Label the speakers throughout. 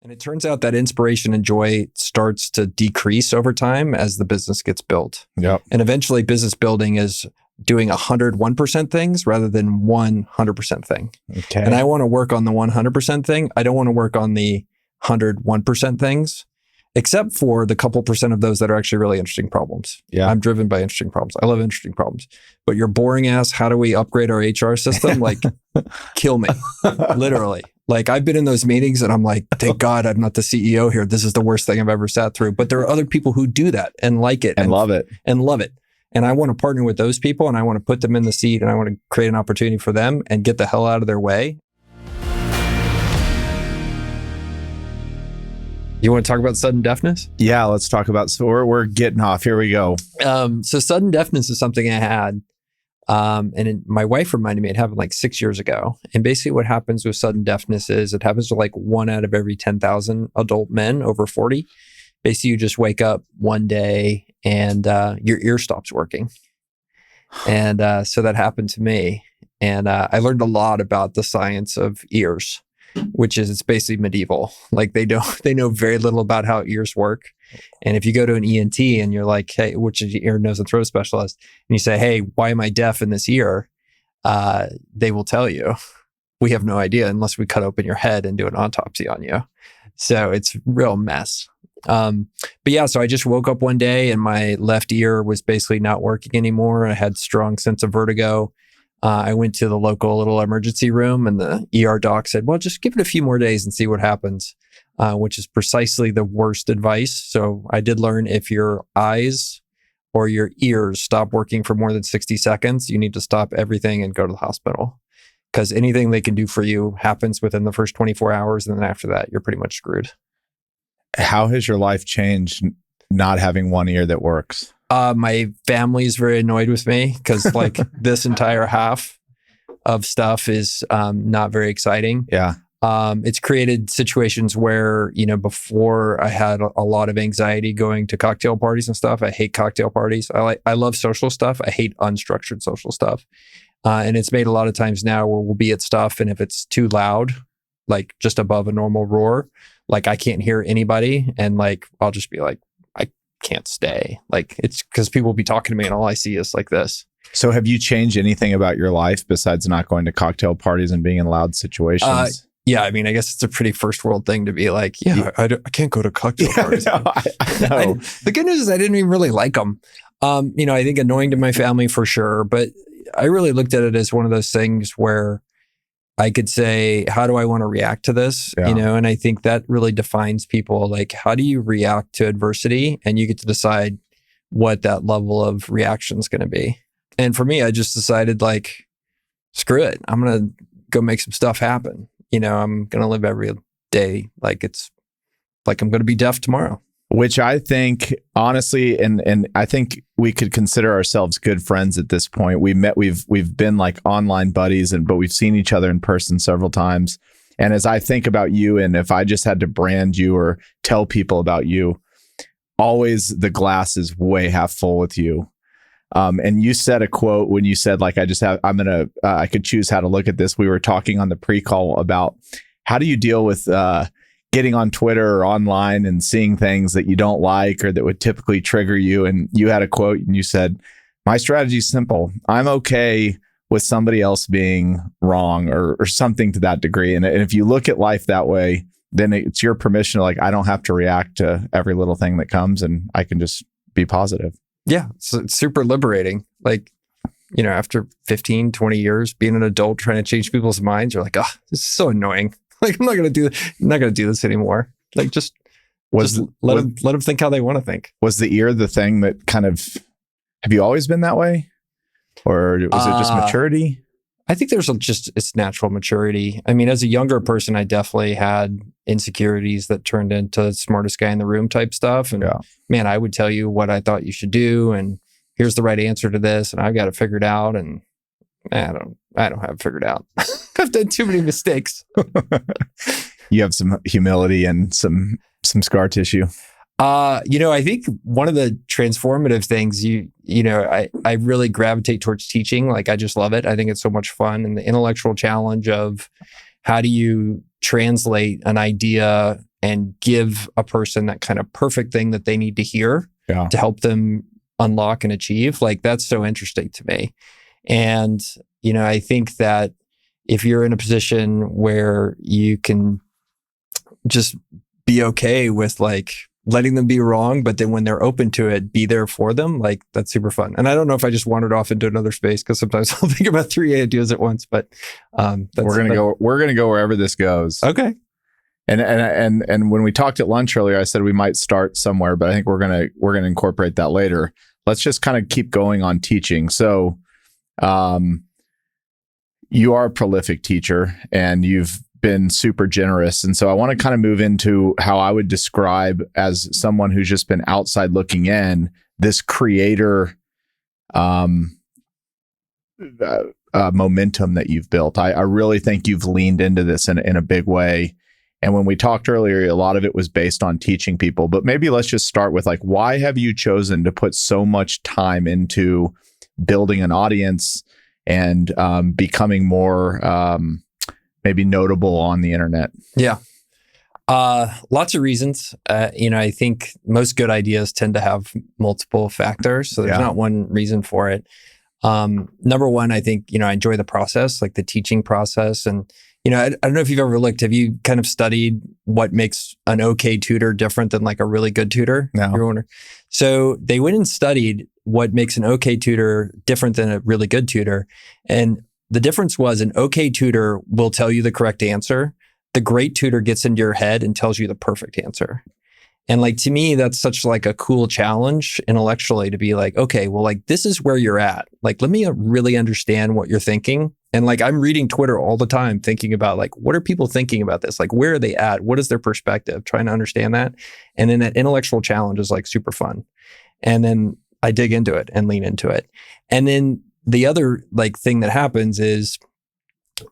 Speaker 1: And it turns out that inspiration and joy starts to decrease over time as the business gets built.
Speaker 2: Yep.
Speaker 1: And eventually business building is doing 101% things rather than 100% thing.
Speaker 2: Okay.
Speaker 1: And I want to work on the 100% thing. I don't want to work on the 101% things, except for the couple percent of those that are actually really interesting problems.
Speaker 2: Yeah.
Speaker 1: I'm driven by interesting problems. I love interesting problems. But your boring ass, how do we upgrade our HR system? Like, kill me, literally. Like, I've been in those meetings and I'm like, thank God I'm not the CEO here. This is the worst thing I've ever sat through. But there are other people who do that and like it.
Speaker 2: And love it.
Speaker 1: And love it. And I want to partner with those people and I want to put them in the seat and I want to create an opportunity for them and get the hell out of their way. You want to talk about sudden deafness?
Speaker 2: Yeah, let's talk about, so we're getting off. Here we go.
Speaker 1: So sudden deafness is something I had. My wife reminded me it happened like 6 years ago. And basically what happens with sudden deafness is it happens to like 1 out of every 10,000 adult men over 40. Basically, you just wake up one day and your ear stops working. And so that happened to me. And I learned a lot about the science of ears, which is it's basically medieval. Like they know very little about how ears work. And if you go to an ENT and you're like, hey, which is ear, nose, and throat specialist, and you say, hey, why am I deaf in this ear? They will tell you, we have no idea unless we cut open your head and do an autopsy on you. So it's a real mess. But yeah, so I just woke up one day and my left ear was basically not working anymore. I had strong sense of vertigo. I went to the local little emergency room and the ER doc said, well, just give it a few more days and see what happens, which is precisely the worst advice. So I did learn if your eyes or your ears stop working for more than 60 seconds, you need to stop everything and go to the hospital because anything they can do for you happens within the first 24 hours. And then after that, you're pretty much screwed.
Speaker 2: How has your life changed not having one ear that works?
Speaker 1: My family's very annoyed with me because like this entire half of stuff is not very exciting.
Speaker 2: Yeah.
Speaker 1: It's created situations where, before I had a lot of anxiety going to cocktail parties and stuff. I hate cocktail parties. I love social stuff. I hate unstructured social stuff. And it's made a lot of times now where we'll be at stuff and if it's too loud, like just above a normal roar, like I can't hear anybody. And like, I'll just be like, I can't stay. Like it's because people will be talking to me and all I see is like this.
Speaker 2: So have you changed anything about your life besides not going to cocktail parties and being in loud situations?
Speaker 1: Yeah, I mean, I guess it's a pretty first world thing to be like, I can't go to cocktail parties.
Speaker 2: I know.
Speaker 1: The good news is I didn't even really like them. I think annoying to my family for sure, but I really looked at it as one of those things where I could say, how do I want to react to this?
Speaker 2: Yeah.
Speaker 1: And I think that really defines people. Like, how do you react to adversity? And you get to decide what that level of reaction is going to be. And for me, I just decided like, screw it. I'm going to go make some stuff happen. I'm going to live every day like it's like I'm going to be deaf tomorrow.
Speaker 2: Which I think, honestly, and I think we could consider ourselves good friends at this point. We've been like online buddies, but we've seen each other in person several times. And as I think about you, and if I just had to brand you or tell people about you, always the glass is way half full with you. And you said a quote when you said, like, I could choose how to look at this. We were talking on the pre-call about how do you deal with getting on Twitter or online and seeing things that you don't like or that would typically trigger you. And you had a quote and you said, my strategy is simple. I'm okay with somebody else being wrong or something to that degree. And if you look at life that way, then it's your permission to like, I don't have to react to every little thing that comes and I can just be positive.
Speaker 1: Yeah. So it's super liberating. Like, after 15, 20 years being an adult trying to change people's minds, you're like, this is so annoying. Like, I'm not going to do this anymore. Like, just let them think how they want to think.
Speaker 2: Was the ear the thing that kind of, have you always been that way? Or was it just maturity?
Speaker 1: I think it's natural maturity. I mean, as a younger person, I definitely had insecurities that turned into smartest guy in the room type stuff. And man, I would tell you what I thought you should do. And here's the right answer to this. And I've got it figured out. And I don't have it figured out. I've done too many mistakes.
Speaker 2: You have some humility and some scar tissue.
Speaker 1: I think one of the transformative things I really gravitate towards teaching. Like, I just love it. I think it's so much fun. And the intellectual challenge of how do you translate an idea and give a person that kind of perfect thing that they need to hear
Speaker 2: Yeah.
Speaker 1: to help them unlock and achieve. Like, that's so interesting to me. And, I think that if you're in a position where you can just be okay with like letting them be wrong, but then when they're open to it, be there for them, like, that's super fun. And I don't know if I just wandered off into another space, because sometimes I'll think about 3 ideas at once, but
Speaker 2: we're gonna go wherever this goes.
Speaker 1: Okay.
Speaker 2: And when we talked at lunch earlier, I said we might start somewhere, but I think we're gonna incorporate that later. Let's just kind of keep going on teaching. So, you are a prolific teacher and you've been super generous. And so I want to kind of move into how I would describe, as someone who's just been outside looking in, this creator momentum that you've built. I really think you've leaned into this in a big way. And when we talked earlier, a lot of it was based on teaching people. But maybe let's just start with, like, why have you chosen to put so much time into building an audience and becoming more maybe notable on the internet?
Speaker 1: Yeah. Lots of reasons. I think most good ideas tend to have multiple factors. So there's not one reason for it. Number one, I think, I enjoy the process, like the teaching process. And, I don't know if you've ever looked, have you kind of studied what makes an okay tutor different than like a really good tutor?
Speaker 2: No.
Speaker 1: So they went and studied what makes an okay tutor different than a really good tutor. And the difference was, an okay tutor will tell you the correct answer. The great tutor gets into your head and tells you the perfect answer. And like, to me, that's such like a cool challenge intellectually, to be like, okay, well, like, this is where you're at. Like, let me really understand what you're thinking. And like, I'm reading Twitter all the time, thinking about like, what are people thinking about this? Like, where are they at? What is their perspective? Trying to understand that. And then that intellectual challenge is like super fun. And then I dig into it and lean into it. And then the other like thing that happens is,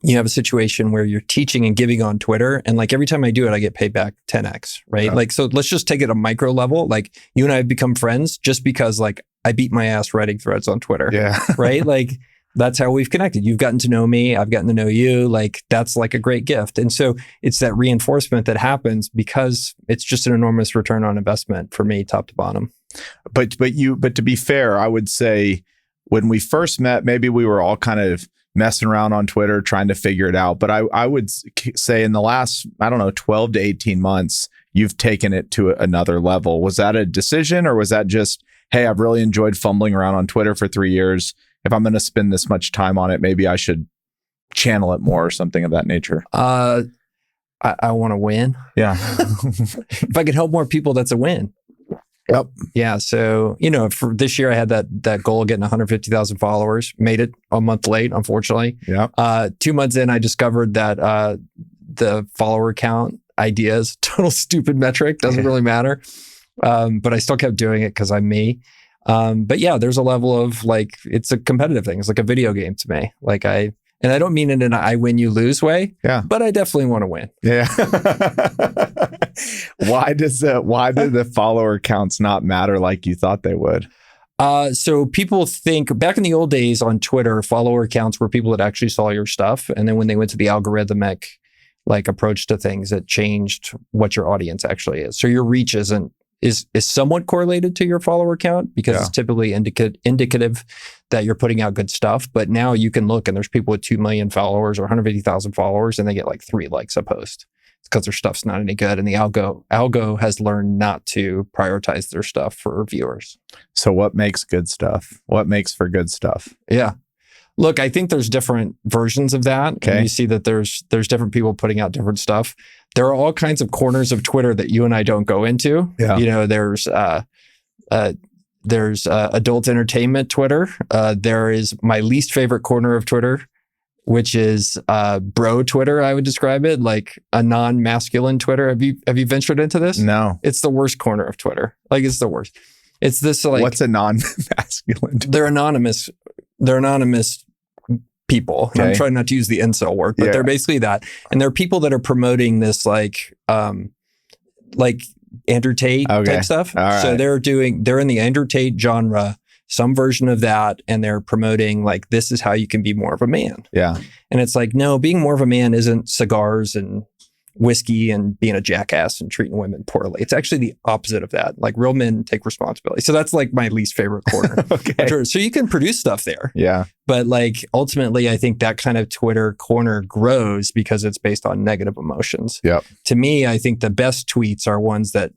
Speaker 1: you have a situation where you're teaching and giving on Twitter, and like every time I do it, I get paid back 10x, right?
Speaker 2: Yeah.
Speaker 1: Like, so let's just take it a micro level. Like, you and I have become friends just because like I beat my ass writing threads on Twitter, right? Like, that's how we've connected. You've gotten to know me, I've gotten to know you. Like, that's like a great gift. And so it's that reinforcement that happens because it's just an enormous return on investment for me, top to bottom.
Speaker 2: But to be fair, I would say when we first met, maybe we were all kind of messing around on Twitter, trying to figure it out. But I would say in the last, 12 to 18 months, you've taken it to another level. Was that a decision, or was that just, hey, I've really enjoyed fumbling around on Twitter for 3 years. If I'm going to spend this much time on it, maybe I should channel it more, or something of that nature?
Speaker 1: I want to win.
Speaker 2: Yeah.
Speaker 1: If I could help more people, that's a win.
Speaker 2: Yep.
Speaker 1: Yeah. So, for this year, I had that goal of getting 150,000 followers. Made it a month late, unfortunately.
Speaker 2: Yeah.
Speaker 1: 2 months in, I discovered that the follower count idea is a total stupid metric. Doesn't really matter. But I still kept doing it because I'm me. But yeah, there's a level of like, it's a competitive thing. It's like a video game to me. Like, and I don't mean it in an I win, you lose way.
Speaker 2: Yeah.
Speaker 1: But I definitely want to win.
Speaker 2: Yeah. Why do the follower counts not matter like you thought they would?
Speaker 1: So people think back in the old days on Twitter, follower counts were people that actually saw your stuff. And then when they went to the algorithmic like approach to things, it changed what your audience actually is. So your reach is somewhat correlated to your follower count, because it's typically indicative that you're putting out good stuff. But now you can look, and there's people with 2 million followers or 150,000 followers, and they get like 3 likes a post. It's because their stuff's not any good. And the algo has learned not to prioritize their stuff for viewers.
Speaker 2: So what makes good stuff? What makes for good stuff?
Speaker 1: Yeah. Look, I think there's different versions of that.
Speaker 2: Okay.
Speaker 1: And you see that there's different people putting out different stuff. There are all kinds of corners of Twitter that you and I don't go into.
Speaker 2: Yeah.
Speaker 1: There's adult entertainment Twitter. There is my least favorite corner of Twitter, which is bro Twitter. I would describe it like a non-masculine Twitter. Have you ventured into this?
Speaker 2: No.
Speaker 1: It's the worst corner of Twitter. Like, it's the worst. It's this like,
Speaker 2: what's a non-masculine Twitter?
Speaker 1: They're anonymous people.
Speaker 2: Okay.
Speaker 1: I'm trying not to use the incel word, but they're basically that. And they're people that are promoting this like Andrew Tate type stuff.
Speaker 2: All right.
Speaker 1: So they're in the Andrew Tate genre, some version of that, and they're promoting like, this is how you can be more of a man.
Speaker 2: Yeah.
Speaker 1: And it's like, no, being more of a man isn't cigars and whiskey and being a jackass and treating women poorly. It's actually the opposite of that. Like real men take responsibility. So that's like my least favorite corner.
Speaker 2: Okay.
Speaker 1: So you can produce stuff there.
Speaker 2: Yeah.
Speaker 1: But like ultimately, I think that kind of Twitter corner grows because it's based on negative emotions.
Speaker 2: Yep.
Speaker 1: To me, I think the best tweets are ones that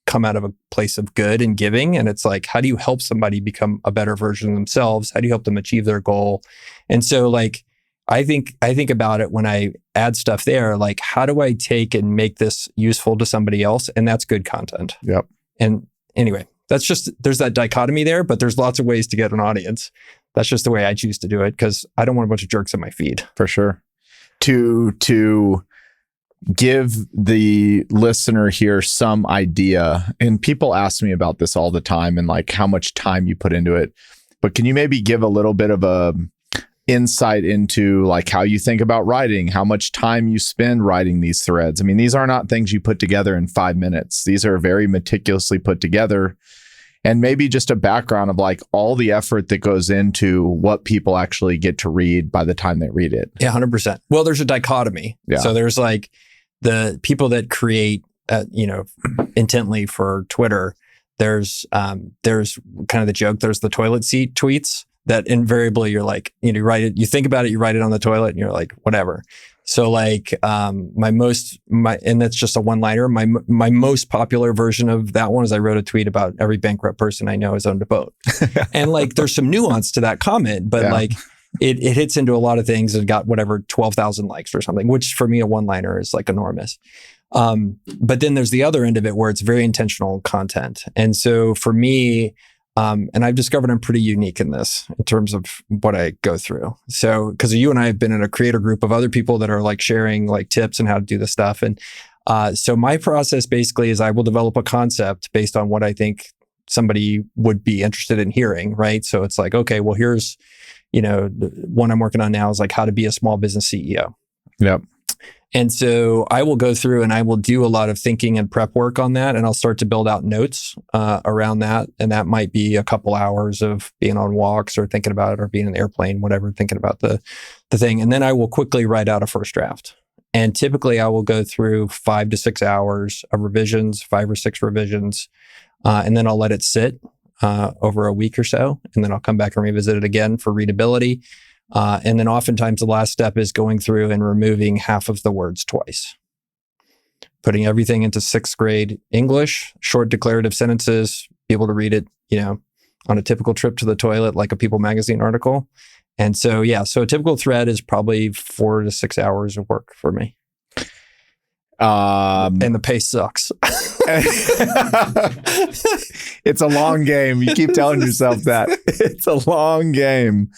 Speaker 1: come out of a place of good and giving. And it's like, how do you help somebody become a better version of themselves? How do you help them achieve their goal? And so like, I think about it when I add stuff there, like how do I take and make this useful to somebody else? And that's good content.
Speaker 2: Yep.
Speaker 1: And anyway, that's just, there's that dichotomy there, but there's lots of ways to get an audience. That's just the way I choose to do it because I don't want a bunch of jerks in my feed.
Speaker 2: For sure. To give the listener here some idea, and people ask me about this all the time and like how much time you put into it, but can you maybe give a little bit of a insight into like how you think about writing, how much time you spend writing these threads? I mean, these are not things you put together in 5 minutes. These are very meticulously put together, and maybe just a background of like all the effort that goes into what people actually get to read by the time they read it.
Speaker 1: Yeah, 100%. Well, there's a dichotomy.
Speaker 2: Yeah.
Speaker 1: So there's like the people that create, intently for Twitter. There's kind of the joke. There's the toilet seat tweets that invariably you're like, you write it, you think about it, you write it on the toilet and you're like, whatever. So like, and that's just a one-liner. My most popular version of that one is I wrote a tweet about every bankrupt person I know has owned a boat. And like, there's some nuance to that comment, but like it hits into a lot of things and got whatever, 12,000 likes or something, which for me, a one-liner is like enormous. But then there's the other end of it where it's very intentional content. And so for me, and I've discovered I'm pretty unique in this in terms of what I go through. So, because you and I have been in a creator group of other people that are like sharing like tips and how to do this stuff. And so my process basically is I will develop a concept based on what I think somebody would be interested in hearing, right? So it's like, okay, well, here's, the one I'm working on now is like how to be a small business CEO.
Speaker 2: Yep.
Speaker 1: And so I will go through and I will do a lot of thinking and prep work on that. And I'll start to build out notes around that. And that might be a couple hours of being on walks or thinking about it or being in an airplane, whatever, thinking about the thing. And then I will quickly write out a first draft. And typically I will go through 5 to 6 hours of revisions, 5 or 6 revisions. And then I'll let it sit over a week or so. And then I'll come back and revisit it again for readability. And then oftentimes the last step is going through and removing half of the words twice. Putting everything into 6th grade English, short declarative sentences, be able to read it, on a typical trip to the toilet, like a People magazine article. And so, so a typical thread is probably 4 to 6 hours of work for me. And the pace sucks.
Speaker 2: It's a long game. You keep telling yourself that. It's a long game.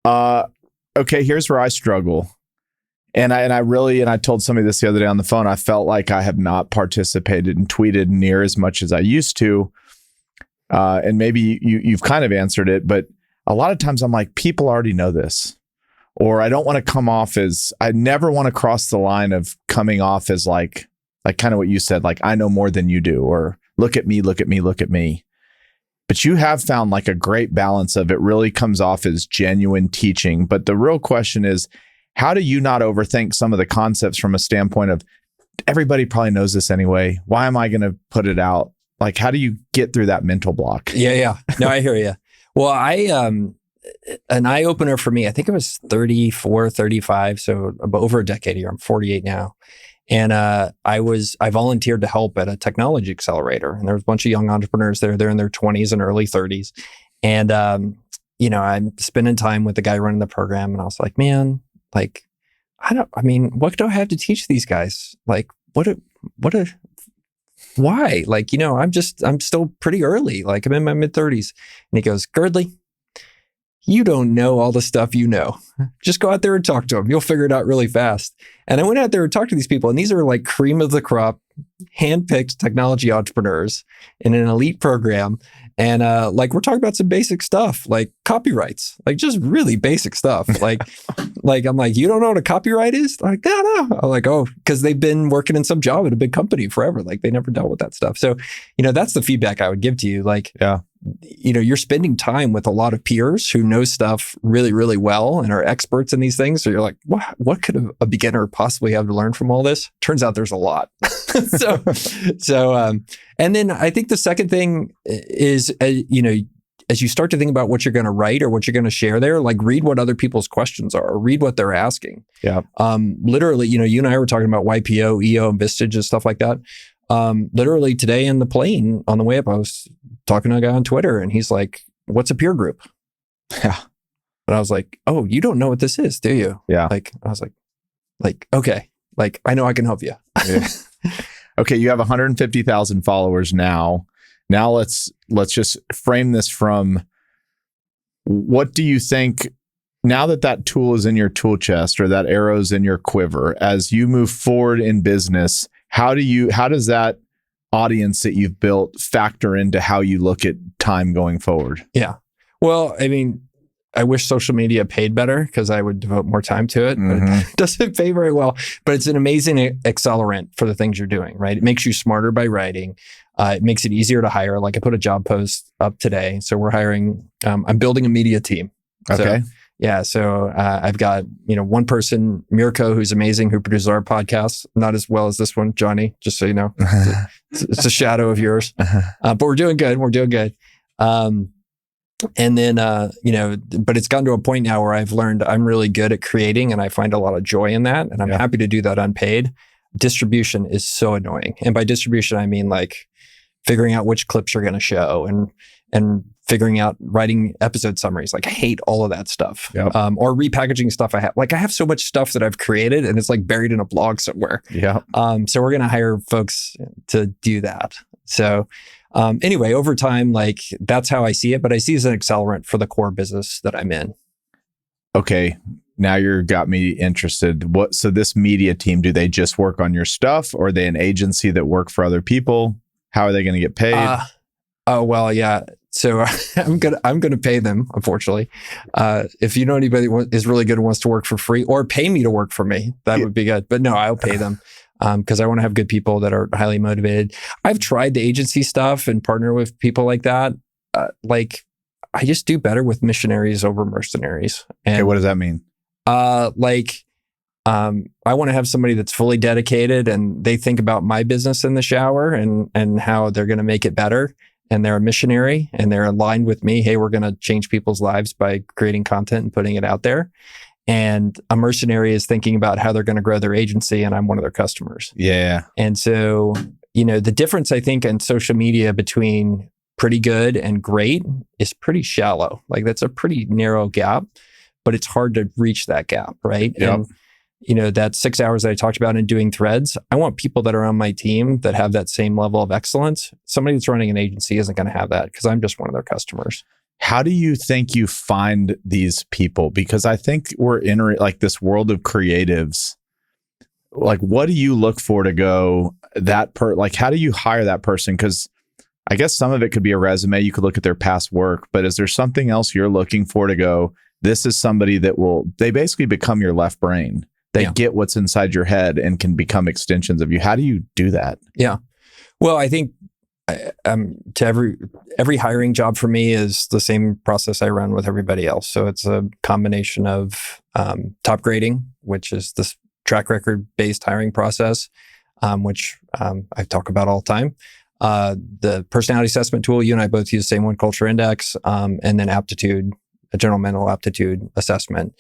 Speaker 2: Okay, here's where I struggle. And I told somebody this the other day on the phone. I felt like I have not participated and tweeted near as much as I used to. And maybe you've kind of answered it, but a lot of times I'm like, people already know this. Or I don't want to come off as, I never want to cross the line of coming off as like kind of what you said, like, I know more than you do, or look at me, look at me, look at me. But you have found like a great balance of it really comes off as genuine teaching. But the real question is, how do you not overthink some of the concepts from a standpoint of everybody probably knows this anyway? Why am I going to put it out? Like, how do you get through that mental block?
Speaker 1: Yeah. No, I hear you. Well, an eye opener for me, I think it was 34, 35. So over a decade here. I'm 48 now. And I volunteered to help at a technology accelerator. And there was a bunch of young entrepreneurs there. They're in their 20s and early 30s. And, I'm spending time with the guy running the program. And I was like, man, like, what do I have to teach these guys? Like, why? Like, I'm still pretty early. Like, I'm in my mid 30s. And he goes, Girdley, you don't know all the stuff you know. Just go out there and talk to them. You'll figure it out really fast. And I went out there and talked to these people. And these are like cream of the crop, handpicked technology entrepreneurs in an elite program. And we're talking about some basic stuff, like copyrights, like just really basic stuff. Like I'm like, you don't know what a copyright is? They're like, no. I'm like, oh, because they've been working in some job at a big company forever. Like they never dealt with that stuff. So, that's the feedback I would give to you. Like, you're spending time with a lot of peers who know stuff really, really well and are experts in these things. So you're like, what could a beginner possibly have to learn from all this? Turns out there's a lot. And then I think the second thing is, as you start to think about what you're going to write or what you're going to share there, like read what other people's questions are, or read what they're asking.
Speaker 2: Yeah.
Speaker 1: Literally, you and I were talking about YPO, EO, and Vistage and stuff like that. Literally today in the plane on the way up, I was talking to a guy on Twitter and he's like, what's a peer group?
Speaker 2: Yeah.
Speaker 1: And I was like, oh, you don't know what this is, do you?
Speaker 2: Yeah.
Speaker 1: Like, I was like, okay, like, I know I can help you.
Speaker 2: Yeah. Okay. You have 150,000 followers now. Now let's just frame this from, what do you think, now that tool is in your tool chest or that arrow's in your quiver, as you move forward in business, how does that audience that you've built factor into how you look at time going forward?
Speaker 1: Yeah. Well, I mean, I wish social media paid better because I would devote more time to it, but it doesn't pay very well. But it's an amazing accelerant for the things you're doing, right? It makes you smarter by writing. It makes it easier to hire. Like I put a job post up today. So we're hiring, I'm building a media team.
Speaker 2: Okay.
Speaker 1: So I've got, one person, Mirko, who's amazing, who produces our podcast, not as well as this one, Johnny, just so you know. It's a shadow of yours. But we're doing good. We're doing good. And then, but it's gotten to a point now where I've learned I'm really good at creating and I find a lot of joy in that. And I'm happy to do that unpaid. Distribution is so annoying. And by distribution, I mean like figuring out which clips you're going to show and figuring out writing episode summaries. Like I hate all of that stuff.
Speaker 2: Yep.
Speaker 1: Or repackaging stuff I have. Like I have so much stuff that I've created and it's like buried in a blog somewhere.
Speaker 2: Yeah.
Speaker 1: So we're going to hire folks to do that. So anyway, over time, like that's how I see it, but I see it as an accelerant for the core business that I'm in.
Speaker 2: Okay. Now you got me interested. So this media team, do they just work on your stuff or are they an agency that work for other people? How are they going to get paid?
Speaker 1: Oh, well, yeah. So I'm gonna pay them, unfortunately. If you know anybody who is really good and wants to work for free or pay me to work for me, that would be good. But no, I'll pay them because I want to have good people that are highly motivated. I've tried the agency stuff and partner with people like that. Like I just do better with missionaries over mercenaries. And,
Speaker 2: okay, what does that mean?
Speaker 1: I want to have somebody that's fully dedicated and they think about my business in the shower and how they're going to make it better. And they're a missionary and they're aligned with me. Hey, we're going to change people's lives by creating content and putting it out there. And a mercenary is thinking about how they're going to grow their agency and I'm one of their customers.
Speaker 2: Yeah.
Speaker 1: And so, the difference I think in social media between pretty good and great is pretty shallow. Like that's a pretty narrow gap, but it's hard to reach that gap, right?
Speaker 2: Yep.
Speaker 1: And that 6 hours that I talked about in doing threads, I want people that are on my team that have that same level of excellence. Somebody that's running an agency isn't going to have that because I'm just one of their customers.
Speaker 2: How do you think you find these people? Because I think we're in like this world of creatives. Like, what do you look for to go like, how do you hire that person? Because I guess some of it could be a resume. You could look at their past work, but is there something else you're looking for to go, this is somebody that they basically become your left brain. They get what's inside your head and can become extensions of you. How do you do that?
Speaker 1: Yeah. Well, I think to every hiring job for me is the same process I run with everybody else. So it's a combination of top grading, which is this track record based hiring process, which I talk about all the time. The personality assessment tool, you and I both use the same one, Culture Index, and then aptitude, a general mental aptitude assessment.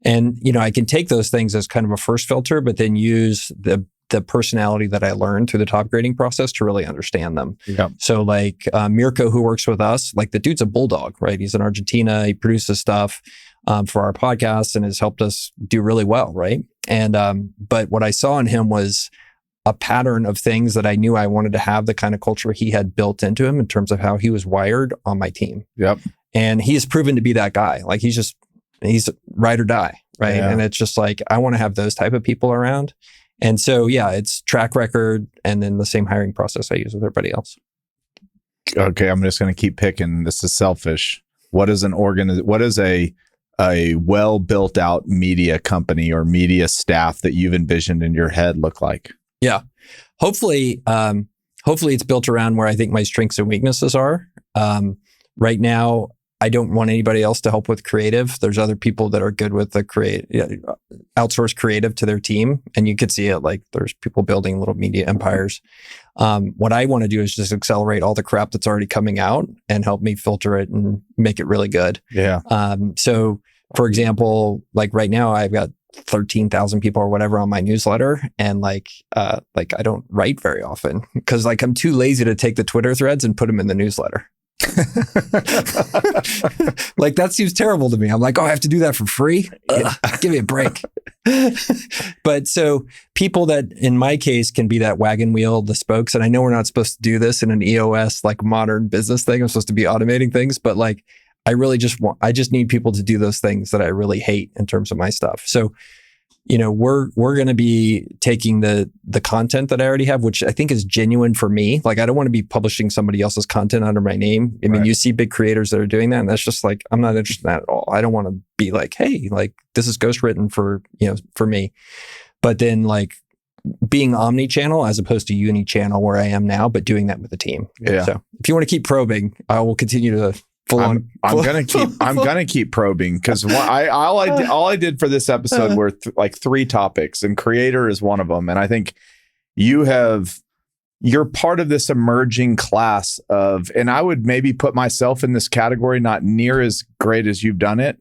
Speaker 1: And, I can take those things as kind of a first filter, but then use the personality that I learned through the top grading process to really understand them.
Speaker 2: Yep.
Speaker 1: So like Mirko, who works with us, like the dude's a bulldog, right? He's in Argentina. He produces stuff for our podcast and has helped us do really well, right? And but what I saw in him was a pattern of things that I knew I wanted to have the kind of culture he had built into him in terms of how he was wired on my team.
Speaker 2: Yep.
Speaker 1: And he has proven to be that guy. Like he's ride or die, right?
Speaker 2: Yeah.
Speaker 1: And it's just like, I want to have those type of people around. And so, yeah, it's track record and then the same hiring process I use with everybody else.
Speaker 2: Okay, I'm just going to keep picking. This is selfish. What is a well built out media company or media staff that you've envisioned in your head look like?
Speaker 1: Yeah. Hopefully it's built around where I think my strengths and weaknesses are. right now, I don't want anybody else to help with creative. There's other people that are good with the outsource creative to their team. And you could see it, like there's people building little media empires. What I want to do is just accelerate all the crap that's already coming out and help me filter it and make it really good.
Speaker 2: Yeah.
Speaker 1: So for example, like right now I've got 13,000 people or whatever on my newsletter. And I don't write very often because like I'm too lazy to take the Twitter threads and put them in the newsletter. Like that seems terrible to me. I'm like, oh, I have to do that for free? Give me a break. But so people that in my case can be that wagon wheel, the spokes. And I know we're not supposed to do this in an EOS like modern business thing. I'm supposed to be automating things, but like I just need people to do those things that I really hate in terms of my stuff. So we're going to be taking the content that I already have, which I think is genuine for me. Like, I don't want to be publishing somebody else's content under my name. I mean, you see big creators that are doing that, and that's just like, I'm not interested in that at all. I don't want to be like, hey, like this is ghostwritten for me. But then like being omni-channel as opposed to uni-channel where I am now, but doing that with a team.
Speaker 2: Yeah.
Speaker 1: So if you want to keep probing, I will continue to
Speaker 2: I'm gonna keep probing because all I did for this episode were like 3 topics, and creator is one of them. And I think you're part of this emerging class of, and I would maybe put myself in this category, not near as great as you've done it,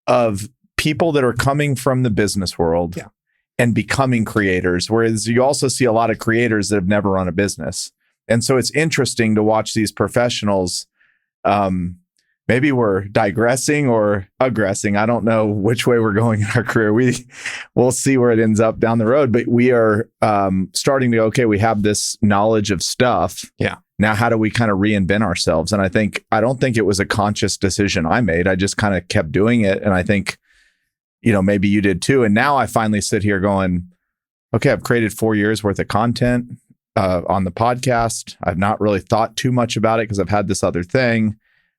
Speaker 2: of people that are coming from the business world and becoming creators. Whereas you also see a lot of creators that have never run a business, and so it's interesting to watch these professionals. Maybe we're digressing or aggressing. I don't know which way we're going in our career. We'll see where it ends up down the road. But we are starting to, okay, we have this knowledge of stuff.
Speaker 1: Yeah.
Speaker 2: Now, how do we kind of reinvent ourselves? And I don't think it was a conscious decision I made. I just kind of kept doing it. And I think, maybe you did too. And now I finally sit here going, okay, I've created 4 years worth of content on the podcast. I've not really thought too much about it because I've had this other thing.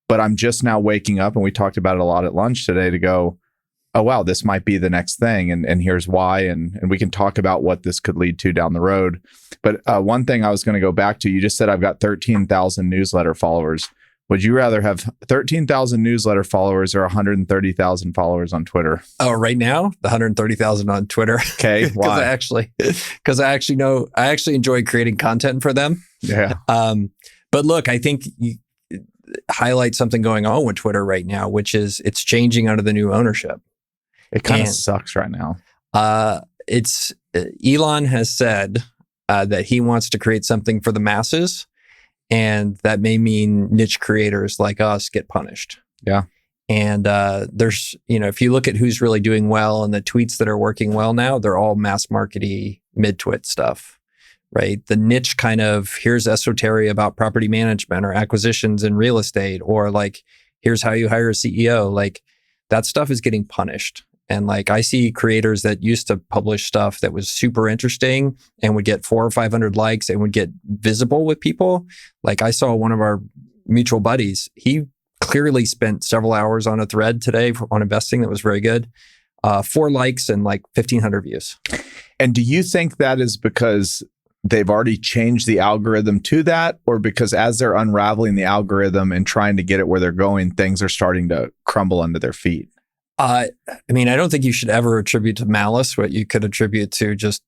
Speaker 2: But I'm just now waking up, and we talked about it a lot at lunch today, to go, oh, wow, this might be the next thing. And here's why. And we can talk about what this could lead to down the road. But one thing I was going to go back to, you just said I've got 13,000 newsletter followers. Would you rather have 13,000 newsletter followers or 130,000 followers on Twitter?
Speaker 1: Oh, right now, the 130,000 on Twitter.
Speaker 2: Okay, why?
Speaker 1: Because I actually enjoy creating content for them.
Speaker 2: Yeah.
Speaker 1: But look, I think highlight something going on with Twitter right now, which is it's changing under the new ownership.
Speaker 2: It kind of sucks right now.
Speaker 1: Elon has said that he wants to create something for the masses, and that may mean niche creators like us get punished.
Speaker 2: Yeah.
Speaker 1: And there's, if you look at who's really doing well and the tweets that are working well now, they're all mass markety mid-twit stuff. Right? The niche kind of, here's esoteria about property management or acquisitions in real estate, or like, here's how you hire a CEO. Like that stuff is getting punished. And like, I see creators that used to publish stuff that was super interesting and would get 400 or 500 likes and would get visible with people. Like I saw one of our mutual buddies, he clearly spent several hours on a thread today on investing that was very good. 4 likes and like 1,500 views.
Speaker 2: And do you think that is because they've already changed the algorithm to that, or because as they're unraveling the algorithm and trying to get it where they're going, things are starting to crumble under their feet?
Speaker 1: I don't think you should ever attribute to malice what you could attribute to just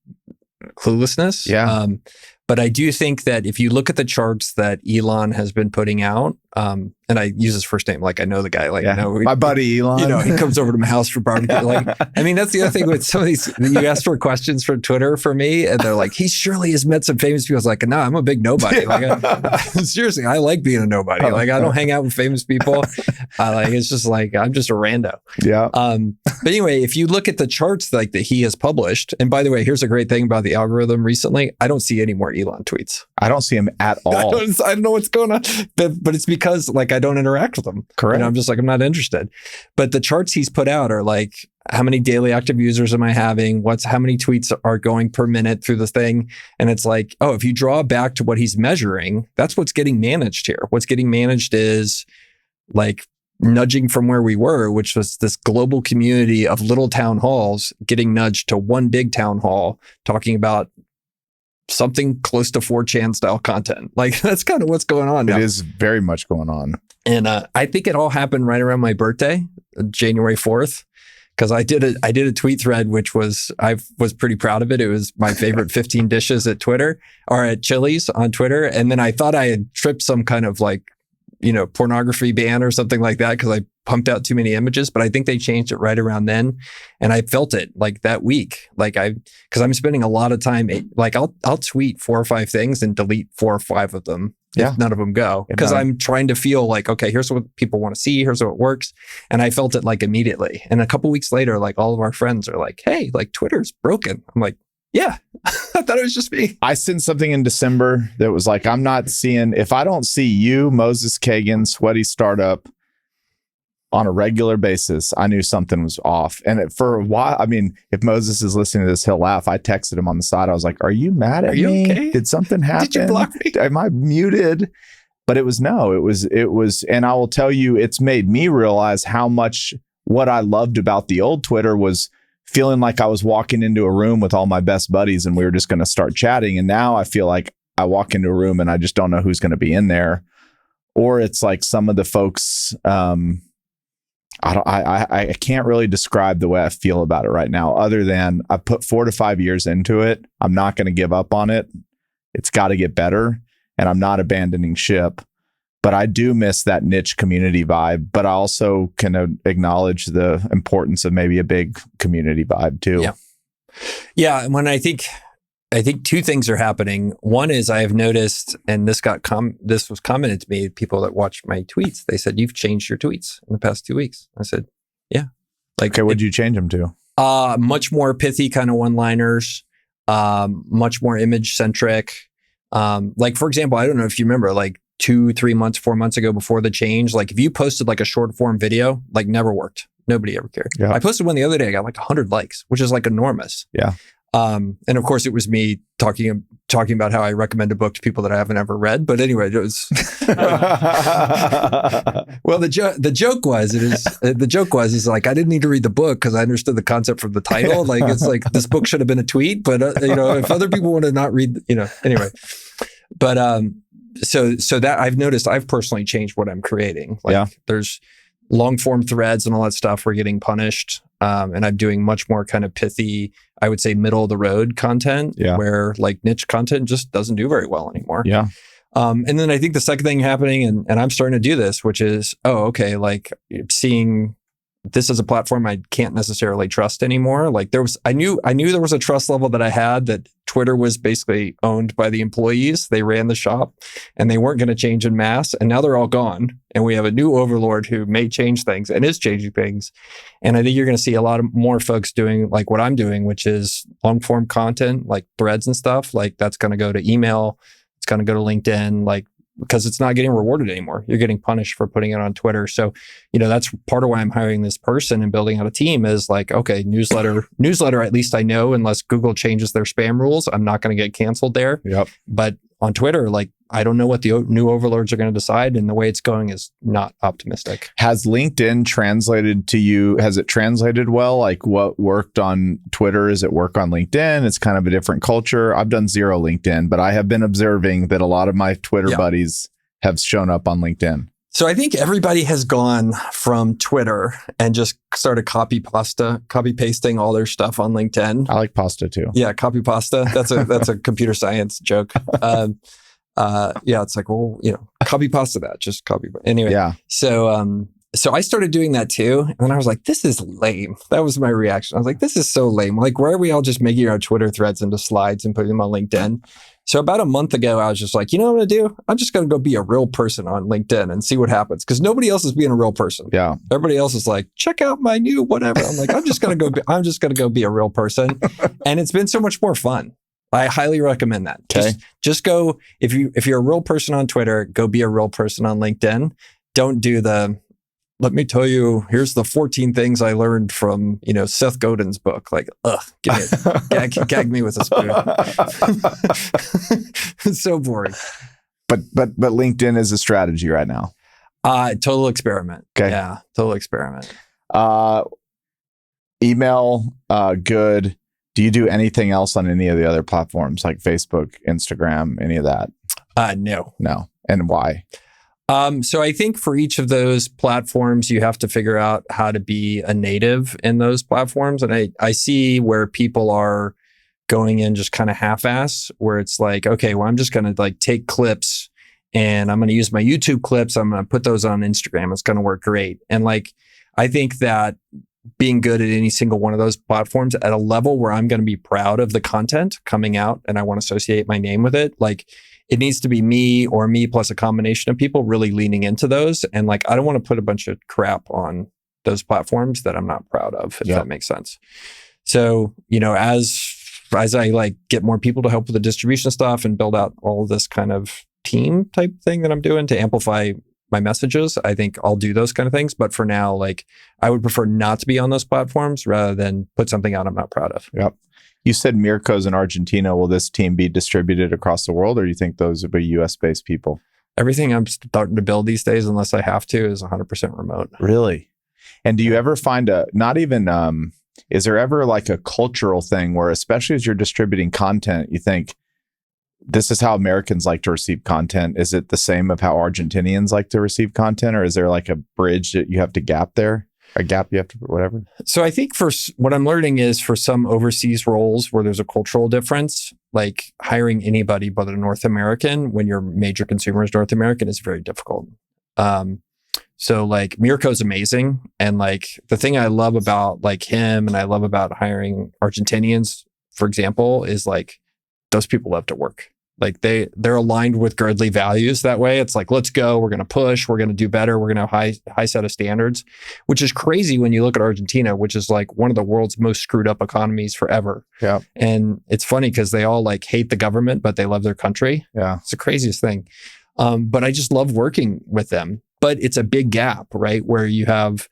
Speaker 1: cluelessness.
Speaker 2: Yeah.
Speaker 1: But I do think that if you look at the charts that Elon has been putting out, and I use his first name like I know the guy, like
Speaker 2: my buddy Elon.
Speaker 1: He comes over to my house for barbecue. Like, I mean, that's the other thing with some of these. You ask for questions from Twitter for me, and they're like, he surely has met some famous people. I was like, no, I'm a big nobody. Like, seriously, I like being a nobody. Like, I don't hang out with famous people. It's just like I'm just a rando.
Speaker 2: Yeah.
Speaker 1: But anyway, if you look at the charts like that he has published, and by the way, here's a great thing about the algorithm recently. I don't see any more Elon tweets.
Speaker 2: I don't see him at all.
Speaker 1: I don't know what's going on, but it's because like I don't interact with them.
Speaker 2: Correct.
Speaker 1: I'm just like, I'm not interested. But the charts he's put out are like, how many daily active users am I having? How many tweets are going per minute through the thing? And it's like, oh, if you draw back to what he's measuring, that's what's getting managed here. What's getting managed is like nudging from where we were, which was this global community of little town halls getting nudged to one big town hall talking about something close to 4chan style content. Like that's kind of what's going on now.
Speaker 2: It is very much going on.
Speaker 1: And I think it all happened right around my birthday, January 4th. Because I did a tweet thread, which I was pretty proud of it. It was my favorite 15 dishes at Twitter or at Chili's on Twitter. And then I thought I had tripped some kind of like, pornography ban or something like that because I pumped out too many images. But I think they changed it right around then. And I felt it like that week. Because I'm spending a lot of time, like I'll tweet 4 or 5 things and delete 4 or 5 of them.
Speaker 2: Yeah.
Speaker 1: If none of them go, because I'm trying to feel like, okay, here's what people want to see. Here's what works. And I felt it like immediately. And a couple weeks later, like all of our friends are like, hey, like Twitter's broken. I'm like, yeah, I thought it was just me.
Speaker 2: I sent something in December that was like, if I don't see you, Moses Kagan, Sweaty Startup on a regular basis, I knew something was off. And for a while, I mean, if Moses is listening to this, he'll laugh. I texted him on the side. I was like, are you mad at me?
Speaker 1: Are you okay?
Speaker 2: Did something happen?
Speaker 1: Did you block me?
Speaker 2: Am I muted? But it was, and I will tell you, it's made me realize how much what I loved about the old Twitter was feeling like I was walking into a room with all my best buddies and we were just going to start chatting. And now I feel like I walk into a room and I just don't know who's going to be in there. Or it's like some of the folks, I can't really describe the way I feel about it right now, other than I put 4 to 5 years into it. I'm not going to give up on it. It's got to get better, and I'm not abandoning ship. But I do miss that niche community vibe. But I also can acknowledge the importance of maybe a big community vibe too.
Speaker 1: Yeah. Yeah. And when I think 2 things are happening. One is I have noticed, and this was commented to me, people that watch my tweets, they said, you've changed your tweets in the past 2 weeks. I said, yeah. Like,
Speaker 2: okay, what'd you change them to?
Speaker 1: Much more pithy kind of one-liners, much more image centric. Like, for example, I don't know if you remember, like 2, 3 months, 4 months ago before the change, like if you posted like a short form video, like never worked. Nobody ever cared. Yeah. I posted one the other day, I got like 100 likes, which is like enormous.
Speaker 2: Yeah.
Speaker 1: And of course it was me talking about how I recommend a book to people that I haven't ever read. But anyway, it was, well, the joke was like, I didn't need to read the book because I understood the concept from the title. Like, it's like, this book should have been a tweet, but if other people want to not read, anyway, but, so that I've noticed I've personally changed what I'm creating. Like, there's long form threads and all that stuff. We're getting punished. And I'm doing much more kind of pithy, I would say middle of the road content where like niche content just doesn't do very well anymore.
Speaker 2: Yeah.
Speaker 1: And then I think the second thing happening, and I'm starting to do this, which is, like seeing this as a platform I can't necessarily trust anymore. Like I knew there was a trust level that I had, that Twitter was basically owned by the employees. They ran the shop and they weren't going to change en masse. And now they're all gone. And we have a new overlord who may change things and is changing things. And I think you're going to see a lot of more folks doing like what I'm doing, which is long form content, like threads and stuff. Like that's going to go to email. It's going to go to LinkedIn, like, because it's not getting rewarded anymore. You're getting punished for putting it on Twitter. So, that's part of why I'm hiring this person and building out a team is like, okay, newsletter, at least I know, unless Google changes their spam rules, I'm not going to get canceled there.
Speaker 2: Yep.
Speaker 1: But on Twitter, like, I don't know what the new overlords are going to decide. And the way it's going is not optimistic.
Speaker 2: Has LinkedIn translated to you? Has it translated well? Like what worked on Twitter, is it work on LinkedIn? It's kind of a different culture. I've done 0 LinkedIn, but I have been observing that a lot of my Twitter buddies have shown up on LinkedIn.
Speaker 1: So I think everybody has gone from Twitter and just started copy pasting all their stuff on LinkedIn.
Speaker 2: I like pasta too.
Speaker 1: Yeah, copy pasta. That's a computer science joke. It's like, well, copy pasta that, just copy. Anyway,
Speaker 2: yeah.
Speaker 1: So I started doing that too. And then I was like, this is lame. That was my reaction. I was like, this is so lame. Like, why are we all just making our Twitter threads into slides and putting them on LinkedIn? So about a month ago, I was just like, you know what I'm going to do? I'm just going to go be a real person on LinkedIn and see what happens. Because nobody else is being a real person.
Speaker 2: Yeah.
Speaker 1: Everybody else is like, check out my new whatever. I'm like, I'm just going to go be a real person. And it's been so much more fun. I highly recommend that.
Speaker 2: Okay.
Speaker 1: Just go, if you're a real person on Twitter, go be a real person on LinkedIn. Don't do let me tell you, here's the 14 things I learned from, Seth Godin's book. Like, gag me with a spoon. It's so boring.
Speaker 2: But LinkedIn is a strategy right now.
Speaker 1: Total experiment.
Speaker 2: Okay.
Speaker 1: Yeah, total experiment.
Speaker 2: Email, good. Do you do anything else on any of the other platforms like Facebook, Instagram, any of that?
Speaker 1: No.
Speaker 2: And why?
Speaker 1: So I think for each of those platforms, you have to figure out how to be a native in those platforms. And I see where people are going in just kind of half-ass, where it's like, okay, well, I'm just going to like take clips and I'm going to use my YouTube clips. I'm going to put those on Instagram. It's going to work great. And like, I think that being good at any single one of those platforms at a level where I'm going to be proud of the content coming out and I want to associate my name with it, like it needs to be me or me plus a combination of people really leaning into those. And like, I don't want to put a bunch of crap on those platforms that I'm not proud of, if that makes sense. So, you know, as I like get more people to help with the distribution stuff and build out all of this kind of team type thing that I'm doing to amplify my messages, I think I'll do those kind of things. But for now, like I would prefer not to be on those platforms rather than put something out I'm not proud of.
Speaker 2: Yep. You said Mirko's in Argentina. Will this team be distributed across the world, or do you think those would be US-based people?
Speaker 1: Everything I'm starting to build these days, unless I have to, is 100% remote.
Speaker 2: Really? And do you ever find is there ever like a cultural thing where, especially as you're distributing content, you think, this is how Americans like to receive content? Is it the same of how Argentinians like to receive content? Or is there like a bridge that you have to gap there? A gap you have to, whatever?
Speaker 1: So I think what I'm learning is for some overseas roles where there's a cultural difference, like hiring anybody but a North American when your major consumer is North American is very difficult. So like Mirko's amazing. And like the thing I love about like him and I love about hiring Argentinians, for example, is like those people love to work. Like they're aligned with Girdley values that way. It's like, let's go, we're going to push, we're going to do better, we're going to have high set of standards, which is crazy when you look at Argentina, which is like one of the world's most screwed up economies forever.
Speaker 2: Yeah.
Speaker 1: And it's funny because they all like hate the government, but they love their country.
Speaker 2: Yeah.
Speaker 1: It's the craziest thing. But I just love working with them. But it's a big gap, right? Where you have,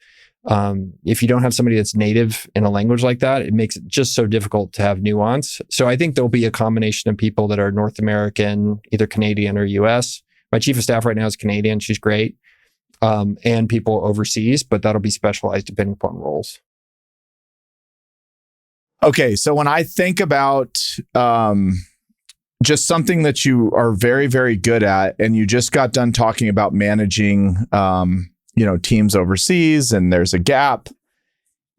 Speaker 1: if you don't have somebody that's native in a language like that, it makes it just so difficult to have nuance. So I think there'll be a combination of people that are North American, either Canadian or US. My chief of staff right now is Canadian. She's great. And people overseas, but that'll be specialized depending upon roles.
Speaker 2: Okay. So when I think about just something that you are very, very good at, and you just got done talking about managing teams overseas, and there's a gap,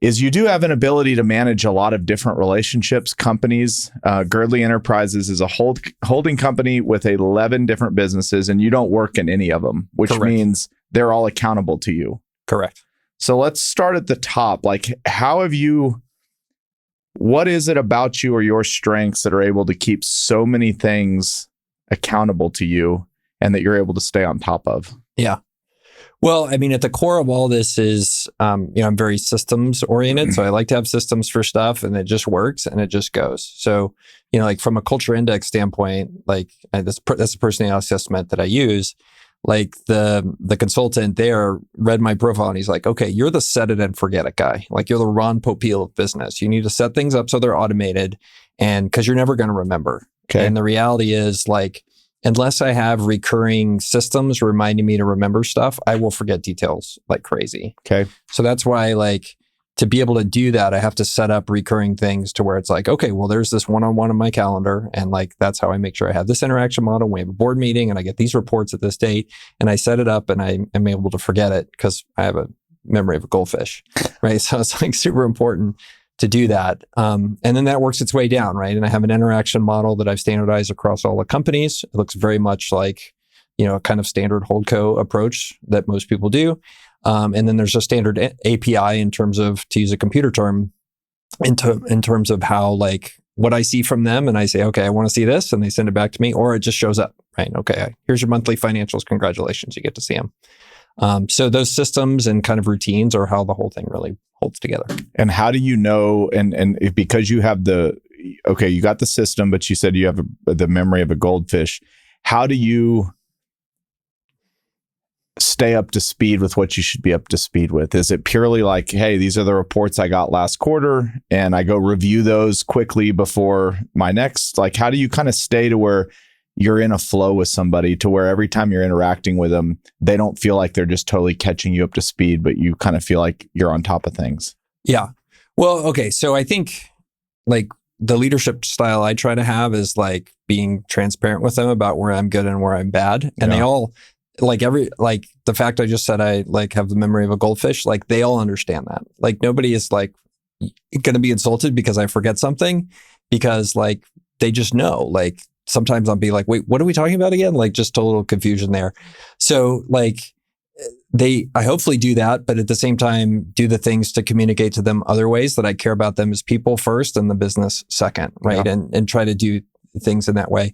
Speaker 2: is you do have an ability to manage a lot of different relationships, companies. Girdley Enterprises is a holding company with 11 different businesses, and you don't work in any of them, which
Speaker 1: Correct.
Speaker 2: means they're all accountable to you.
Speaker 1: Correct.
Speaker 2: So let's start at the top. Like, what is it about you or your strengths that are able to keep so many things accountable to you and that you're able to stay on top of?
Speaker 1: Yeah. Well, I mean, at the core of all this is, I'm very systems oriented. So I like to have systems for stuff and it just works and it just goes. So, like from a culture index standpoint, like that's the personality assessment that I use. Like the consultant there read my profile and he's like, okay, you're the set it and forget it guy. Like you're the Ron Popeil of business. You need to set things up so they're automated and because you're never going to remember.
Speaker 2: Okay.
Speaker 1: And the reality is like, unless I have recurring systems reminding me to remember stuff, I will forget details like crazy.
Speaker 2: Okay.
Speaker 1: So that's why like to be able to do that, I have to set up recurring things to where it's like, okay, well, there's this one-on-one on my calendar. And like, that's how I make sure I have this interaction model. We have a board meeting and I get these reports at this date and I set it up and I am able to forget it because I have a memory of a goldfish, right? So it's like super important to do that. And then that works its way down, right? And I have an interaction model that I've standardized across all the companies. It looks very much like, a kind of standard HoldCo approach that most people do. And then there's a standard API in terms of, to use a computer term, in terms of how like what I see from them and I say, okay, I want to see this and they send it back to me or it just shows up, right? Okay, here's your monthly financials. Congratulations, you get to see them. So those systems and kind of routines are how the whole thing really holds together.
Speaker 2: And how do you know, and because you have you got the system, but you said you have the memory of a goldfish. How do you stay up to speed with what you should be up to speed with? Is it purely like, hey, these are the reports I got last quarter and I go review those quickly before my next, like, how do you kind of stay to where you're in a flow with somebody to where every time you're interacting with them, they don't feel like they're just totally catching you up to speed, but you kind of feel like you're on top of things?
Speaker 1: Yeah. Well, okay. So I think like the leadership style I try to have is like being transparent with them about where I'm good and where I'm bad. And they all, like the fact I just said I like have the memory of a goldfish, like they all understand that. Like nobody is like going to be insulted because I forget something, because like they just know. Like sometimes I'll be like, wait, what are we talking about again? Like just a little confusion there. So like I hopefully do that, but at the same time do the things to communicate to them other ways that I care about them as people first and the business second, right? Yeah. And try to do things in that way.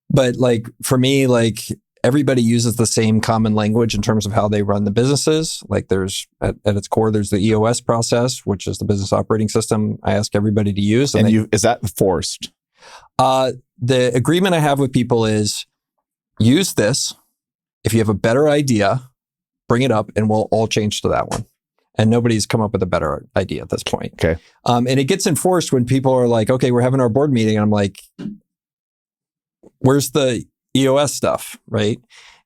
Speaker 1: But like for me, like everybody uses the same common language in terms of how they run the businesses. Like there's at its core, there's the EOS process, which is the business operating system I ask everybody to use.
Speaker 2: And is that forced?
Speaker 1: The agreement I have with people is use this. If you have a better idea, bring it up and we'll all change to that one. And nobody's come up with a better idea at this point.
Speaker 2: Okay.
Speaker 1: And it gets enforced when people are like, okay, we're having our board meeting. And I'm like, where's the EOS stuff, right?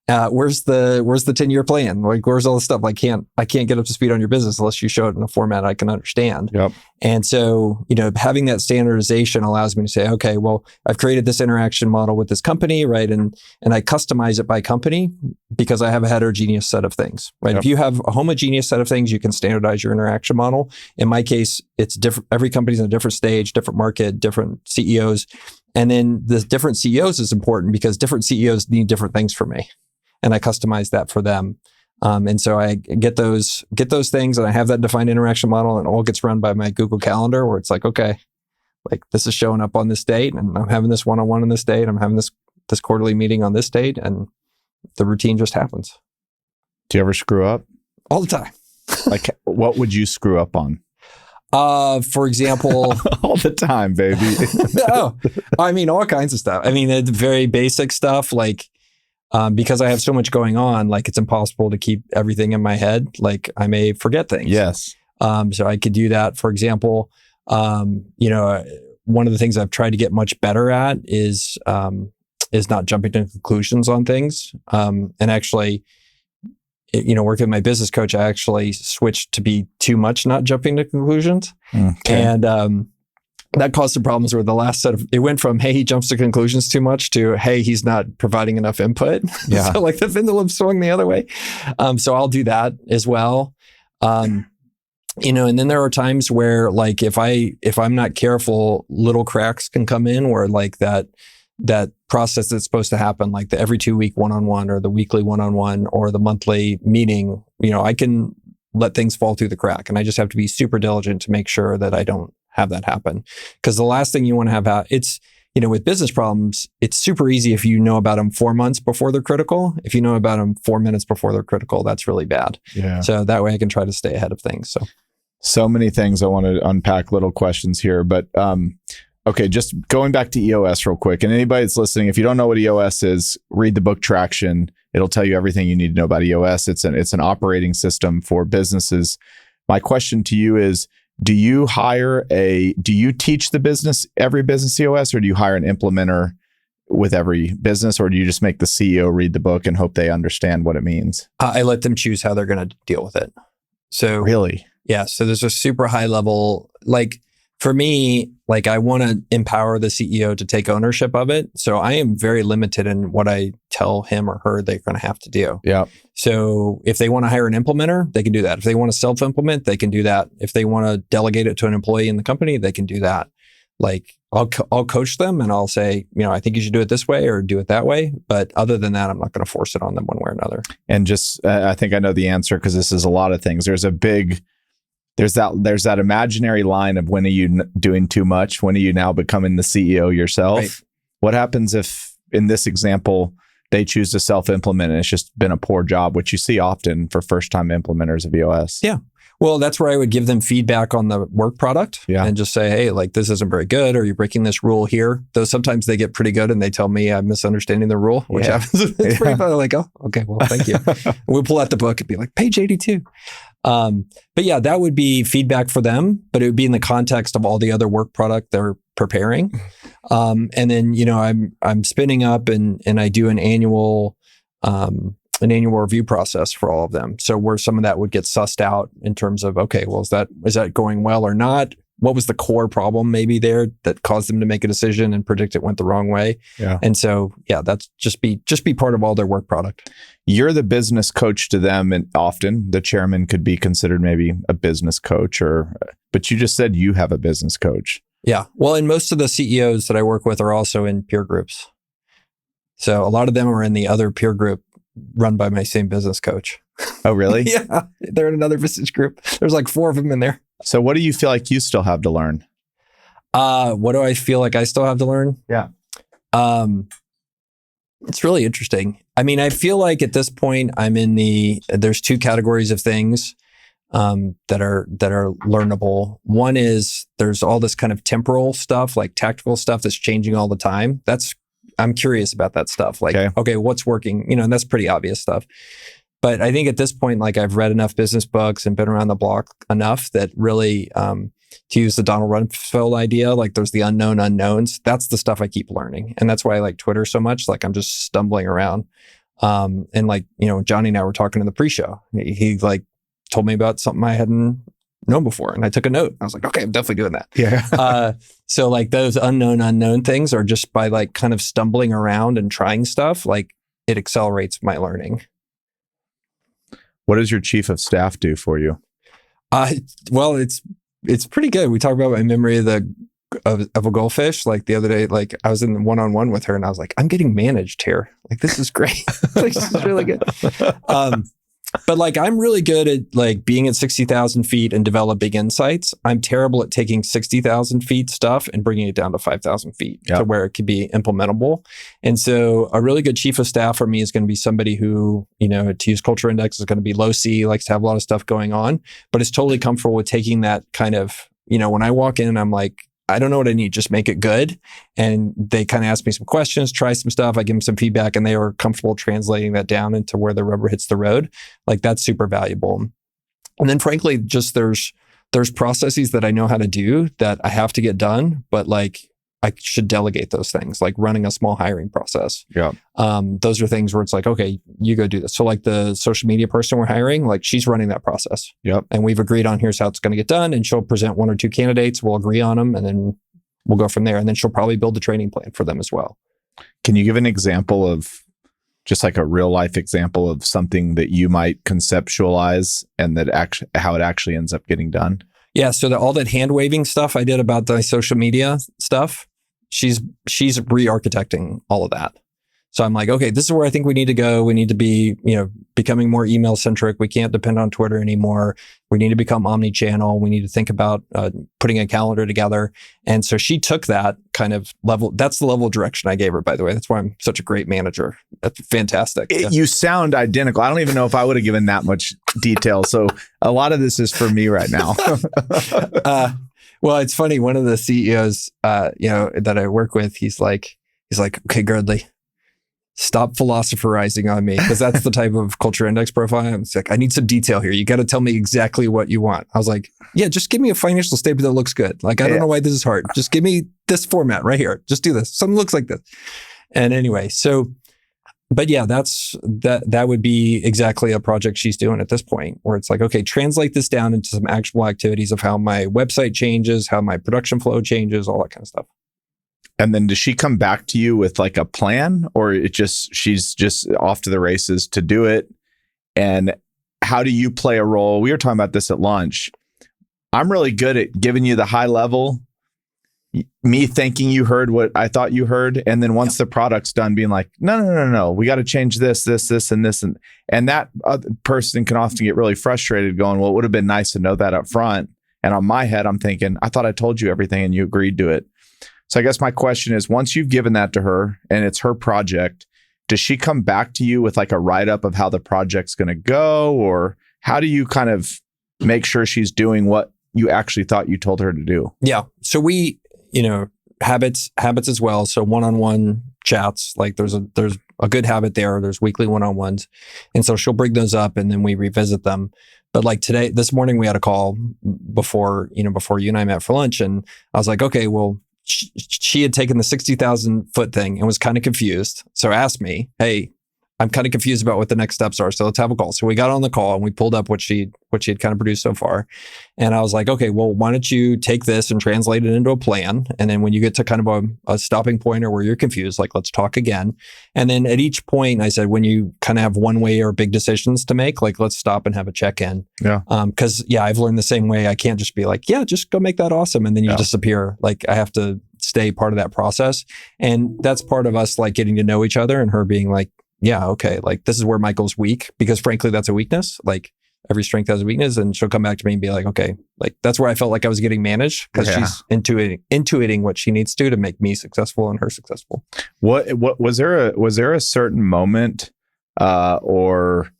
Speaker 1: Where's the 10-year plan? Like, where's all the stuff? I can't get up to speed on your business unless you show it in a format I can understand.
Speaker 2: Yep.
Speaker 1: And so, having that standardization allows me to say, okay, well, I've created this interaction model with this company, right? And I customize it by company because I have a heterogeneous set of things, right? Yep. If you have a homogeneous set of things, you can standardize your interaction model. In my case, it's different. Every company's in a different stage, different market, different CEOs. And then the different CEOs is important because different CEOs need different things from me. And I customize that for them. And so I get those things and I have that defined interaction model, and it all gets run by my Google Calendar where it's like, okay, like this is showing up on this date and I'm having this one-on-one on this date. I'm having this quarterly meeting on this date, and the routine just happens.
Speaker 2: Do you ever screw up?
Speaker 1: All the time.
Speaker 2: Like what would you screw up on?
Speaker 1: For example,
Speaker 2: all the time, baby.
Speaker 1: No, I mean, all kinds of stuff. I mean, the very basic stuff, like, because I have so much going on, like it's impossible to keep everything in my head. Like I may forget things.
Speaker 2: Yes.
Speaker 1: So I could do that. For example, one of the things I've tried to get much better at is not jumping to conclusions on things. And actually, working with my business coach, I actually switched to be too much not jumping to conclusions. Okay. And that caused some problems where the last set of, it went from, hey, he jumps to conclusions too much to, hey, he's not providing enough input. Yeah. So like the pendulum swung the other way. So I'll do that as well. And then there are times where like, if I'm not careful, little cracks can come in where like that process that's supposed to happen, like the every 2-week one-on-one or the weekly one-on-one or the monthly meeting, I can let things fall through the crack. And I just have to be super diligent to make sure that I don't have that happen. Because the last thing you want to have it's, with business problems, it's super easy if you know about them 4 months before they're critical. If you know about them 4 minutes before they're critical, that's really bad. Yeah. So that way I can try to stay ahead of things.
Speaker 2: So many things I want to unpack, little questions here, but okay, just going back to EOS real quick. And anybody that's listening, if you don't know what EOS is, read the book Traction. It'll tell you everything you need to know about EOS. It's an operating system for businesses. My question to you is, do you teach every business EOS, or do you hire an implementer with every business, or do you just make the CEO read the book and hope they understand what it means?
Speaker 1: I let them choose how they're going to deal with it. So
Speaker 2: really?
Speaker 1: Yeah. So there's a super high level, like for me, like I want to empower the CEO to take ownership of it. So I am very limited in what I tell him or her they're going to have to do.
Speaker 2: Yeah.
Speaker 1: So if they want to hire an implementer, they can do that. If they want to self-implement, they can do that. If they want to delegate it to an employee in the company, they can do that. Like I'll coach them and I'll say, I think you should do it this way or do it that way. But other than that, I'm not going to force it on them one way or another.
Speaker 2: And just, I think I know the answer because this is a lot of things. There's that imaginary line of when are you doing too much? When are you now becoming the CEO yourself? Right. What happens if, in this example, they choose to self-implement and it's just been a poor job, which you see often for first-time implementers of EOS?
Speaker 1: Yeah. Well, that's where I would give them feedback on the work product and just say, hey, like this isn't very good, or you're breaking this rule here. Though sometimes they get pretty good and they tell me I'm misunderstanding the rule, which happens. It's pretty fun. Like, oh, okay, well, thank you. We'll pull out the book and be like, page 82. But yeah, that would be feedback for them, but it would be in the context of all the other work product they're preparing. And then, I'm spinning up and I do an annual review process for all of them. So where some of that would get sussed out in terms of, okay, well, is that going well or not? what was the core problem maybe there that caused them to make a decision and predict it went the wrong way.
Speaker 2: Yeah.
Speaker 1: And so, yeah, that's just be part of all their work product.
Speaker 2: You're the business coach to them, and often the chairman could be considered maybe a business coach, but you just said you have a business coach.
Speaker 1: Yeah. Well, and most of the CEOs that I work with are also in peer groups. So a lot of them are in the other peer group run by my same business coach.
Speaker 2: Oh, really?
Speaker 1: Yeah. They're in another business group. There's like 4 of them in there.
Speaker 2: So what do you feel like you still have to learn?
Speaker 1: What do I feel like I still have to learn?
Speaker 2: Yeah.
Speaker 1: It's really interesting. I mean, I feel like at this point I'm there's 2 categories of things that are learnable. One is there's all this kind of temporal stuff, like tactical stuff that's changing all the time. I'm curious about that stuff. Like, okay, what's working? And that's pretty obvious stuff. But I think at this point, like I've read enough business books and been around the block enough that really, to use the Donald Rumsfeld idea, like there's the unknown unknowns. That's the stuff I keep learning. And that's why I like Twitter so much. Like I'm just stumbling around. And like, Johnny and I were talking in the pre-show. He like told me about something I hadn't known before. And I took a note. I was like, okay, I'm definitely doing that.
Speaker 2: Yeah.
Speaker 1: So like those unknown things are just by like kind of stumbling around and trying stuff, like it accelerates my learning.
Speaker 2: What does your chief of staff do for you?
Speaker 1: Well, it's pretty good. We talk about my memory of a goldfish. Like the other day, like I was in the one-on-one with her and I was like, I'm getting managed here. Like, this is great. Like, this is really good. But like, I'm really good at like being at 60,000 feet and developing insights. I'm terrible at taking 60,000 feet stuff and bringing it down to 5,000 feet to where it could be implementable. And so a really good chief of staff for me is going to be somebody who, to use culture index, is going to be low C, likes to have a lot of stuff going on, but is totally comfortable with taking that kind of, when I walk in and I'm like, I don't know what I need, just make it good. And they kind of ask me some questions, try some stuff. I give them some feedback and they are comfortable translating that down into where the rubber hits the road. Like that's super valuable. And then frankly, just there's processes that I know how to do that I have to get done, but like I should delegate those things, like running a small hiring process.
Speaker 2: Yeah.
Speaker 1: Those are things where it's like, okay, you go do this. So like the social media person we're hiring, like she's running that process.
Speaker 2: Yep.
Speaker 1: And we've agreed on here's how it's going to get done. And she'll present 1 or 2 candidates. We'll agree on them and then we'll go from there. And then she'll probably build a training plan for them as well.
Speaker 2: Can you give an example of just like a real life example of something that you might conceptualize and that how it actually ends up getting done?
Speaker 1: Yeah. So all that hand waving stuff I did about the social media stuff, she's re-architecting all of that. So I'm like, okay, this is where I think we need to go. We need to be, becoming more email centric. We can't depend on Twitter anymore. We need to become omni-channel. We need to think about putting a calendar together. And so she took that kind of level. That's the level of direction I gave her, by the way. That's why I'm such a great manager. That's fantastic.
Speaker 2: You sound identical. I don't even know if I would have given that much detail. So a lot of this is for me right now.
Speaker 1: Well, it's funny. One of the CEOs, that I work with, he's like, okay, Girdley, stop philosophizing on me, because that's the type of culture index profile. It's like, I need some detail here. You got to tell me exactly what you want. I was like, yeah, just give me a financial statement that looks good. Like, I don't know why this is hard. Just give me this format right here. Just do this. Something looks like this. And anyway, but yeah, that would be exactly a project she's doing at this point, where it's like, okay, translate this down into some actual activities of how my website changes, how my production flow changes, all that kind of stuff.
Speaker 2: And then does she come back to you with like a plan, or she's just off to the races to do it? And how do you play a role? We were talking about this at lunch. I'm really good at giving you the high level, me thinking you heard what I thought you heard. And then once the product's done, being like, no, we got to change this, and this. And that other person can often get really frustrated going, well, it would have been nice to know that up front. And on my head, I'm thinking, I thought I told you everything and you agreed to it. So I guess my question is, once you've given that to her and it's her project, does she come back to you with like a write-up of how the project's going to go? Or how do you kind of make sure she's doing what you actually thought you told her to do?
Speaker 1: Yeah. So we, habits as well. So one-on-one chats, like there's a good habit there. There's weekly one-on-ones. And so she'll bring those up and then we revisit them. But like this morning we had a call before you and I met for lunch, and I was like, okay, well, she had taken the 60,000 foot thing and was kind of confused. So asked me, hey, I'm kind of confused about what the next steps are. So let's have a call. So we got on the call and we pulled up what she had kind of produced so far. And I was like, okay, well, why don't you take this and translate it into a plan? And then when you get to kind of a stopping point or where you're confused, like, let's talk again. And then at each point, I said, when you kind of have one way or big decisions to make, like, let's stop and have a check-in.
Speaker 2: Yeah.
Speaker 1: Cause I've learned the same way. I can't just be like, yeah, just go make that awesome. And then you disappear. Like, I have to stay part of that process. And that's part of us, like, getting to know each other and her being like, yeah, okay, like, this is where Michael's weak, because frankly, that's a weakness. Like, every strength has a weakness. And she'll come back to me and be like, okay, like, that's where I felt like I was getting managed, because she's intuiting what she needs to make me successful and her successful.
Speaker 2: What was there a certain moment, or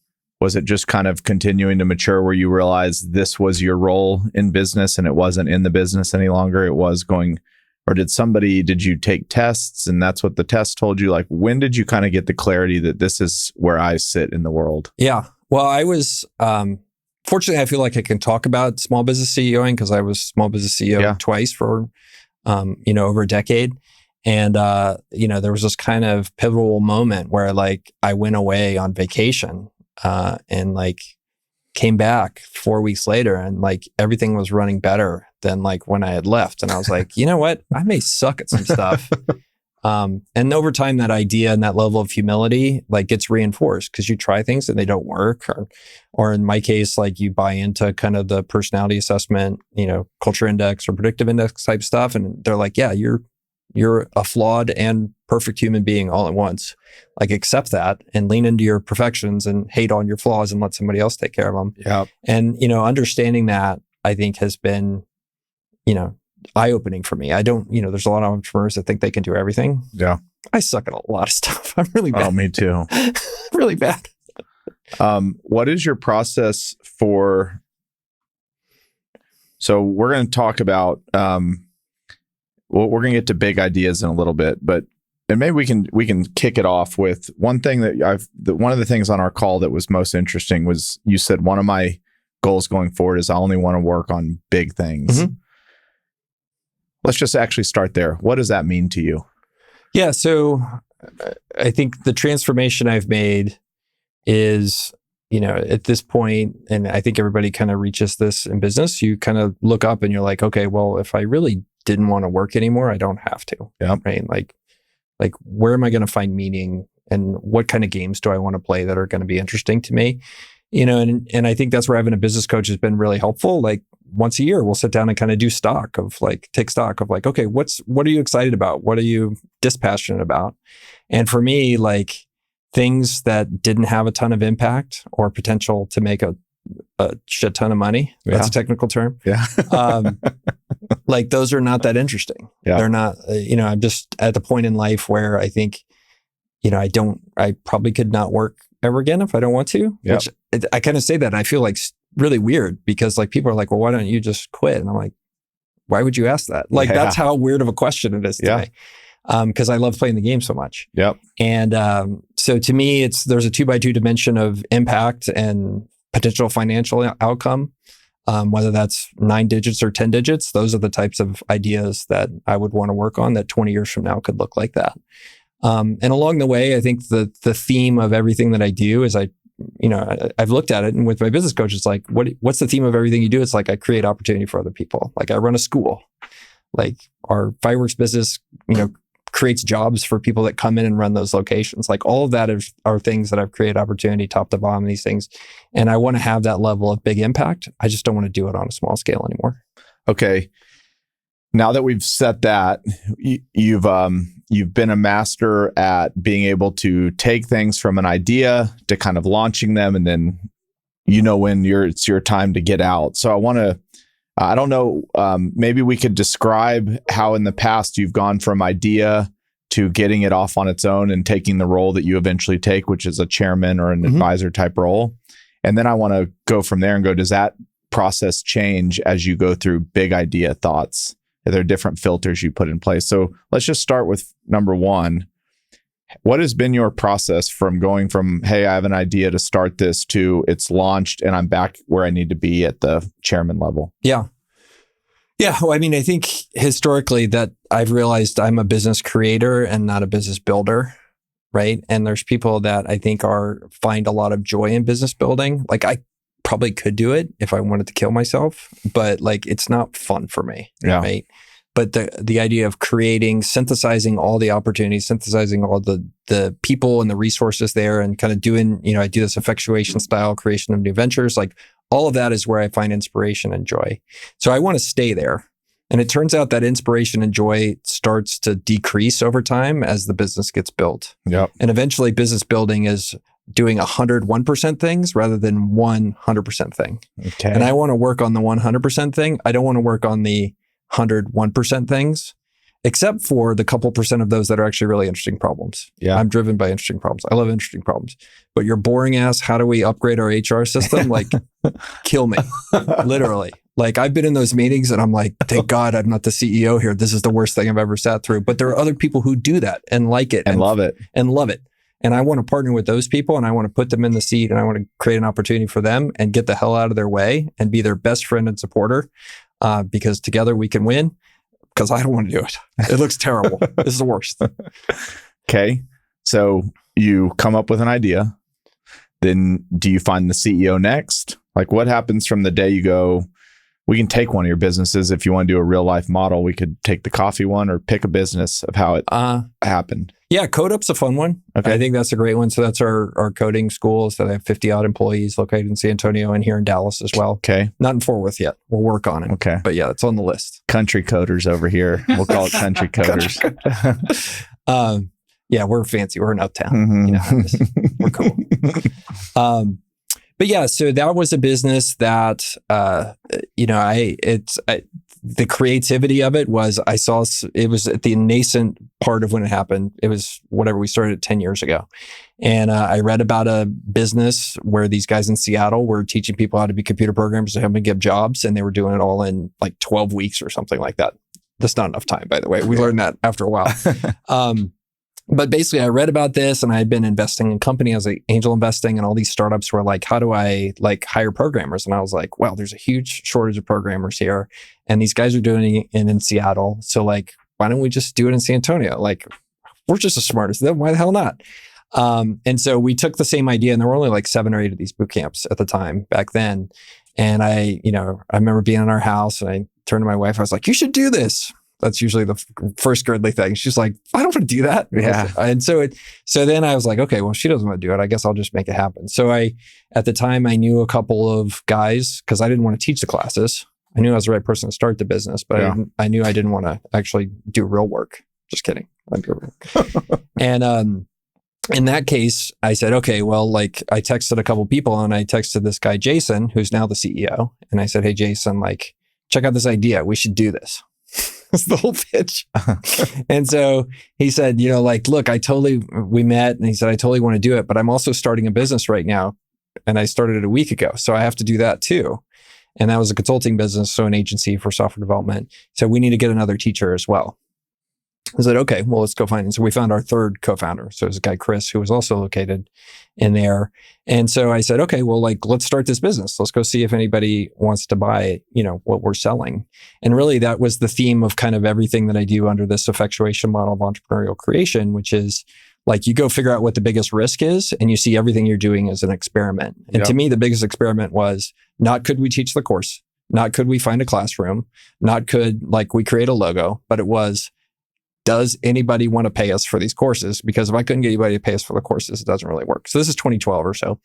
Speaker 2: was it just kind of continuing to mature where you realized this was your role in business and it wasn't in the business any longer? It was going. Or did you take tests and that's what the test told you? Like, when did you kind of get the clarity that this is where I sit in the world?
Speaker 1: Yeah. Well, I was, fortunately, I feel like I can talk about small business CEOing because I was small business CEO twice for, over a decade. And, there was this kind of pivotal moment where, like, I went away on vacation, and, like, came back 4 weeks later and, like, everything was running better than, like, when I had left. And I was like, you know what? I may suck at some stuff. And over time, that idea and that level of humility, like, gets reinforced because you try things and they don't work. Or in my case, like, you buy into kind of the personality assessment, culture index or predictive index type stuff. And they're like, yeah, you're a flawed and perfect human being all at once. Like, accept that and lean into your perfections and hate on your flaws and let somebody else take care of them.
Speaker 2: Yeah.
Speaker 1: And, understanding that, I think, has been, eye-opening for me. I don't, there's a lot of entrepreneurs that think they can do everything.
Speaker 2: Yeah.
Speaker 1: I suck at a lot of stuff. I'm really bad.
Speaker 2: Oh, me too.
Speaker 1: Really bad.
Speaker 2: What is your process for, so we're going to talk about, we're going to get to big ideas in a little bit, and maybe we can kick it off with one thing one of the things on our call that was most interesting was you said one of my goals going forward is I only want to work on big things. Mm-hmm. Let's just actually start there. What does that mean to you?
Speaker 1: Yeah. So I think the transformation I've made is, at this point, and I think everybody kind of reaches this in business, you kind of look up and you're like, okay, well, if I really didn't want to work anymore, I don't have to.
Speaker 2: Yeah.
Speaker 1: Right. Like, where am I going to find meaning, and what kind of games do I want to play that are going to be interesting to me? And I think that's where having a business coach has been really helpful. Like, once a year, we'll sit down and kind of take stock of like, okay, what are you excited about? What are you dispassionate about? And for me, like, things that didn't have a ton of impact or potential to make a shit ton of money. That's a technical term.
Speaker 2: Yeah.
Speaker 1: Like, those are not that interesting.
Speaker 2: Yeah.
Speaker 1: They're not, I'm just at the point in life where I think, I probably could not work ever again if I don't want to.
Speaker 2: Yep.
Speaker 1: Which I kind of say that and I feel like really weird because, like, people are like, well, why don't you just quit? And I'm like, why would you ask that? Like, that's how weird of a question it is to me. Because I love playing the game so much.
Speaker 2: Yep.
Speaker 1: And so to me, there's a 2x2 dimension of impact and potential financial outcome. Whether that's 9 digits or 10 digits, those are the types of ideas that I would want to work on that 20 years from now could look like that. And along the way, I think the theme of everything that I do is I've looked at it, and with my business coach, it's like, what's the theme of everything you do? It's like, I create opportunity for other people. Like, I run a school. Like, our fireworks business, creates jobs for people that come in and run those locations. Like, all of that are things that I've created opportunity top to bottom, these things. And I want to have that level of big impact. I just don't want to do it on a small scale anymore.
Speaker 2: Okay. Now that we've set that, you've been a master at being able to take things from an idea to kind of launching them, and then when it's your time to get out. So I don't know, maybe we could describe how in the past you've gone from idea to getting it off on its own and taking the role that you eventually take, which is a chairman or an advisor type role. And then I want to go from there and go, does that process change as you go through big idea thoughts? Are there different filters you put in place? So let's just start with number one. What has been your process from going from, hey, I have an idea to start this, to it's launched and I'm back where I need to be at the chairman level?
Speaker 1: Yeah. Yeah. Well, I mean, I think historically that I've realized I'm a business creator and not a business builder. right? And there's people that I think find a lot of joy in business building. Like I probably could do it if I wanted to kill myself, but like it's not fun for me, right? But the idea of creating, synthesizing all the opportunities, synthesizing all the people and the resources there, and kind of doing, I do this effectuation style creation of new ventures. Like all of that is where I find inspiration and joy. So I want to stay there. And it turns out that inspiration and joy starts to decrease over time as the business gets built.
Speaker 2: Yep.
Speaker 1: And eventually business building is doing 101% things rather than 100% thing.
Speaker 2: Okay.
Speaker 1: And I want to work on the 100% thing. I don't want to work on the 101% things, except for the couple percent of those that are actually really interesting problems.
Speaker 2: Yeah.
Speaker 1: I'm driven by interesting problems. I love interesting problems. But your boring ass, how do we upgrade our HR system? Like, kill me, literally. Like I've been in those meetings and I'm like, thank God I'm not the CEO here. This is the worst thing I've ever sat through. But there are other people who do that and like it.
Speaker 2: And love it.
Speaker 1: And love it. And I want to partner with those people and I want to put them in the seat and I want to create an opportunity for them and get the hell out of their way and be their best friend and supporter. Because together we can win, because I don't want to do it. It looks terrible. This is the worst.
Speaker 2: Okay. So you come up with an idea. Then do you find the CEO next? Like what happens from the day you go, we can take one of your businesses. If you want to do a real life model, we could take the coffee one or pick a business of how it happened.
Speaker 1: Yeah, CodeUp's a fun one. Okay. I think that's a great one. So that's our coding schools that have 50 odd employees located in San Antonio and here in Dallas as well.
Speaker 2: Okay.
Speaker 1: Not in Fort Worth yet. We'll work on it.
Speaker 2: Okay.
Speaker 1: But yeah, it's on the list.
Speaker 2: Country coders over here. We'll call it country coders.
Speaker 1: Yeah, we're fancy. We're in Uptown.
Speaker 2: Mm-hmm.
Speaker 1: We're cool. But yeah, so that was a business that, the creativity of it was, I saw it was at the nascent part of when it happened. It was whatever, we started 10 years ago. And I read about a business where these guys in Seattle were teaching people how to be computer programmers to help them get jobs. And they were doing it all in like 12 weeks or something like that. That's not enough time, by the way. We learned that after a while. But basically, I read about this and I had been investing in companies. I was like angel investing, and all these startups were like, how do I like hire programmers? And I was like, wow, there's a huge shortage of programmers here. And these guys are doing it in Seattle. So like, why don't we just do it in San Antonio? Like, we're just as smart as them. Why the hell not? And so we took the same idea, and there were only like 7 or 8 of these boot camps at the time back then. And I remember being in our house and I turned to my wife. I was like, you should do this. That's usually the first Girdley thing. She's like, I don't want to do that.
Speaker 2: Yeah.
Speaker 1: And so then I was like, okay, well, she doesn't want to do it. I guess I'll just make it happen. So at the time I knew a couple of guys because I didn't want to teach the classes. I knew I was the right person to start the business, but I knew I didn't want to actually do real work. Just kidding. I'd do work. And, in that case, I said, okay, well, like I texted a couple people and I texted this guy, Jason, who's now the CEO. And I said, hey, Jason, like, check out this idea. We should do this. That's the whole pitch. And so he said, look, we met and he said, I totally want to do it, but I'm also starting a business right now. And I started it a week ago. So I have to do that too. And that was a consulting business. So an agency for software development. So we need to get another teacher as well. I said, okay, well, let's go find it. So we found our third co-founder. So it was a guy, Chris, who was also located in there. And so I said, okay, well, like, let's start this business. Let's go see if anybody wants to buy, what we're selling. And really that was the theme of kind of everything that I do under this effectuation model of entrepreneurial creation, which is like, you go figure out what the biggest risk is and you see everything you're doing as an experiment. And to me, the biggest experiment was not could we teach the course, not could we find a classroom, not could like we create a logo, but it was, does anybody want to pay us for these courses? Because if I couldn't get anybody to pay us for the courses, it doesn't really work. So this is 2012 or so.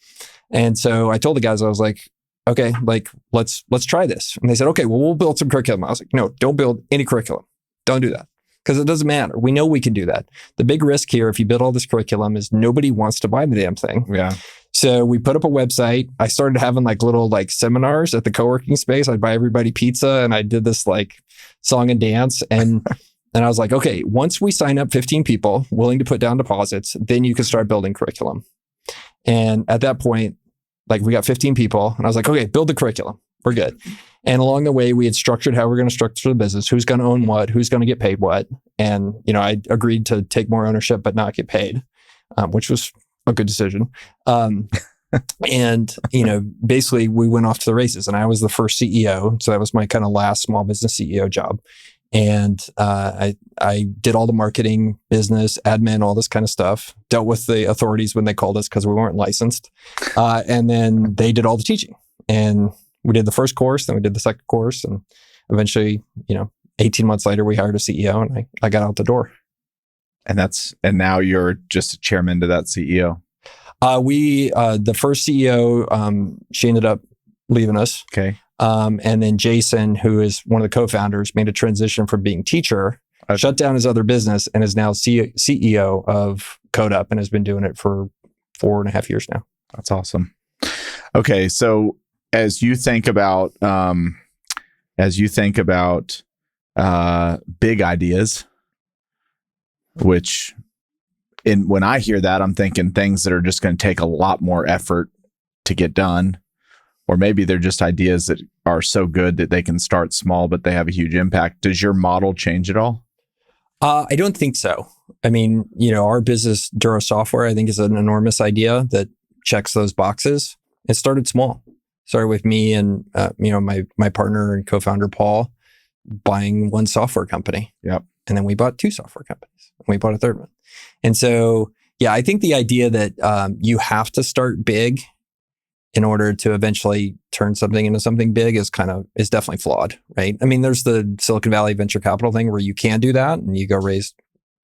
Speaker 1: And so I told the guys, I was like, okay, like, let's try this. And they said, okay, well, we'll build some curriculum. I was like, no, don't build any curriculum. Don't do that. Because it doesn't matter. We know we can do that. The big risk here, if you build all this curriculum, is nobody wants to buy the damn thing.
Speaker 2: Yeah.
Speaker 1: So we put up a website. I started having like little like seminars at the co-working space. I'd buy everybody pizza and I did this like song and dance. And I was like, okay, once we sign up 15 people willing to put down deposits, then you can start building curriculum. And at that point, like we got 15 people and I was like, okay, build the curriculum. We're good. And along the way, we had structured how we're going to structure the business, who's going to own what, who's going to get paid what. And, I agreed to take more ownership, but not get paid, which was a good decision. And, basically we went off to the races and I was the first CEO. So that was my kind of last small business CEO job. And I did all the marketing, business, admin, all this kind of stuff. Dealt with the authorities when they called us because we weren't licensed. And then they did all the teaching. And we did the first course, then we did the second course, and eventually, 18 months later, we hired a CEO, and I got out the door.
Speaker 2: And now you're just a chairman to that CEO.
Speaker 1: The first CEO, she ended up leaving us.
Speaker 2: Okay.
Speaker 1: And then Jason, who is one of the co-founders, made a transition from being teacher, shut down his other business, and is now CEO of CodeUp, and has been doing it for 4.5 years now.
Speaker 2: That's awesome. Okay, so as you think about big ideas, which when I hear that, I'm thinking things that are just going to take a lot more effort to get done. Or maybe they're just ideas that are so good that they can start small, but they have a huge impact. Does your model change at all?
Speaker 1: I don't think so. I mean, our business, Dura Software, I think is an enormous idea that checks those boxes. It started small. Started with me and, my partner and co-founder, Paul, buying one software company.
Speaker 2: Yep.
Speaker 1: And then we bought 2 software companies. And we bought a third one. And so, yeah, I think the idea that you have to start big in order to eventually turn something into something big is definitely flawed, right? I mean, there's the Silicon Valley venture capital thing where you can do that and you go raise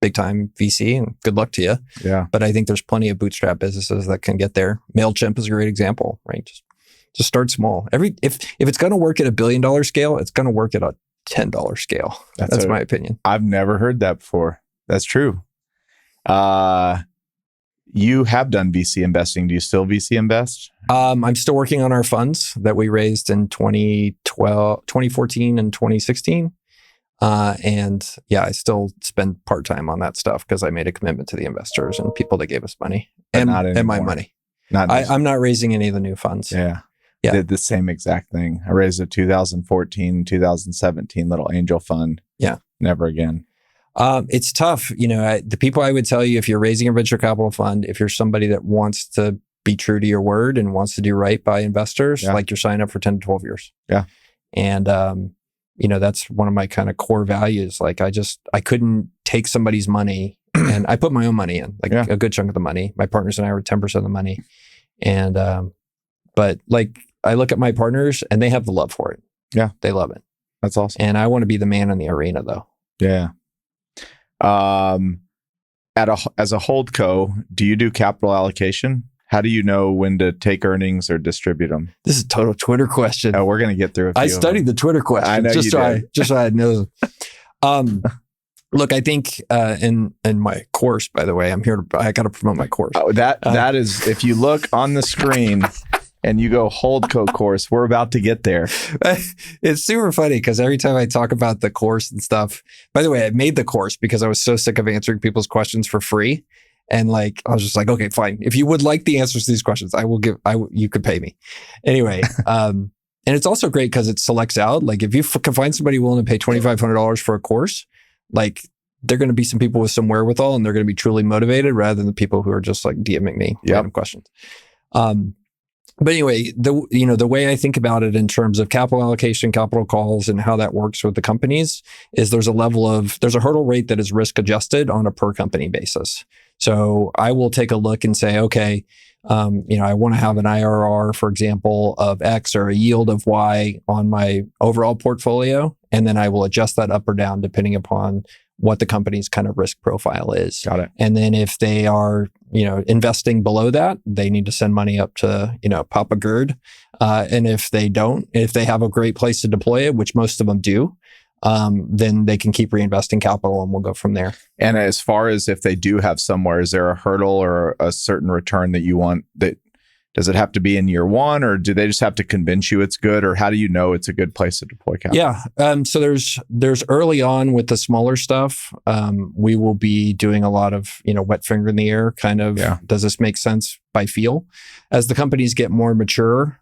Speaker 1: big time VC and good luck to you.
Speaker 2: Yeah.
Speaker 1: But I think there's plenty of bootstrap businesses that can get there. MailChimp is a great example, right? Just start small. If it's going to work at $1 billion scale, it's going to work at a $10 scale. That's my opinion.
Speaker 2: I've never heard that before. That's true. You have done VC investing. Do you still VC invest?
Speaker 1: I'm still working on our funds that we raised in 2014 and 2016. And yeah, I still spend part-time on that stuff because I made a commitment to the investors and people that gave us money and my money. I'm not raising any of the new funds.
Speaker 2: Yeah. Did the same exact thing. I raised a 2014, 2017 little angel fund.
Speaker 1: Yeah.
Speaker 2: Never again.
Speaker 1: It's tough. The people I would tell you, if you're raising a venture capital fund, if you're somebody that wants to be true to your word and wants to do right by investors, like you're signing up for 10 to 12 years.
Speaker 2: Yeah.
Speaker 1: And, that's one of my kind of core values. Like I couldn't take somebody's money and I put my own money in, a good chunk of the money. My partners and I were 10% of the money. And, but I look at my partners and they have the love for it.
Speaker 2: Yeah.
Speaker 1: They love it.
Speaker 2: That's awesome.
Speaker 1: And I want to be the man in the arena though.
Speaker 2: Yeah. As a HoldCo, do you do capital allocation? How do you know when to take earnings or distribute them?
Speaker 1: This is a total Twitter question.
Speaker 2: Oh, we're going to get through a few.
Speaker 1: I studied the Twitter question.
Speaker 2: I know
Speaker 1: just so I know. Look, I think in my course, by the way, I got to promote my course.
Speaker 2: Oh, that is, if you look on the screen and you go HoldCo course, we're about to get there.
Speaker 1: It's super funny because every time I talk about the course and stuff, by the way, I made the course because I was so sick of answering people's questions for free. And I was just like, okay, fine. If you would like the answers to these questions, you could pay me. Anyway, and it's also great because it selects out. If you can find somebody willing to pay $2,500 for a course, they're going to be some people with some wherewithal and they're going to be truly motivated rather than the people who are just DMing me random questions. But anyway, the way I think about it in terms of capital allocation, capital calls, and how that works with the companies is there's a hurdle rate that is risk adjusted on a per company basis. So I will take a look and say, okay, I want to have an IRR, for example, of X or a yield of Y on my overall portfolio. And then I will adjust that up or down depending upon what the company's kind of risk profile is.
Speaker 2: Got it.
Speaker 1: And then if they are, investing below that, they need to send money up to, Papa Gerd. And if they don't, if they have a great place to deploy it, which most of them do, then they can keep reinvesting capital and we'll go from there.
Speaker 2: And as far as if they do have somewhere, is there a hurdle or a certain return that you want? Does it have to be in year one, or do they just have to convince you it's good, or how do you know it's a good place to deploy capital?
Speaker 1: Yeah. So there's early on with the smaller stuff, we will be doing a lot of, wet finger in the air kind of, does this make sense by feel? As the companies get more mature,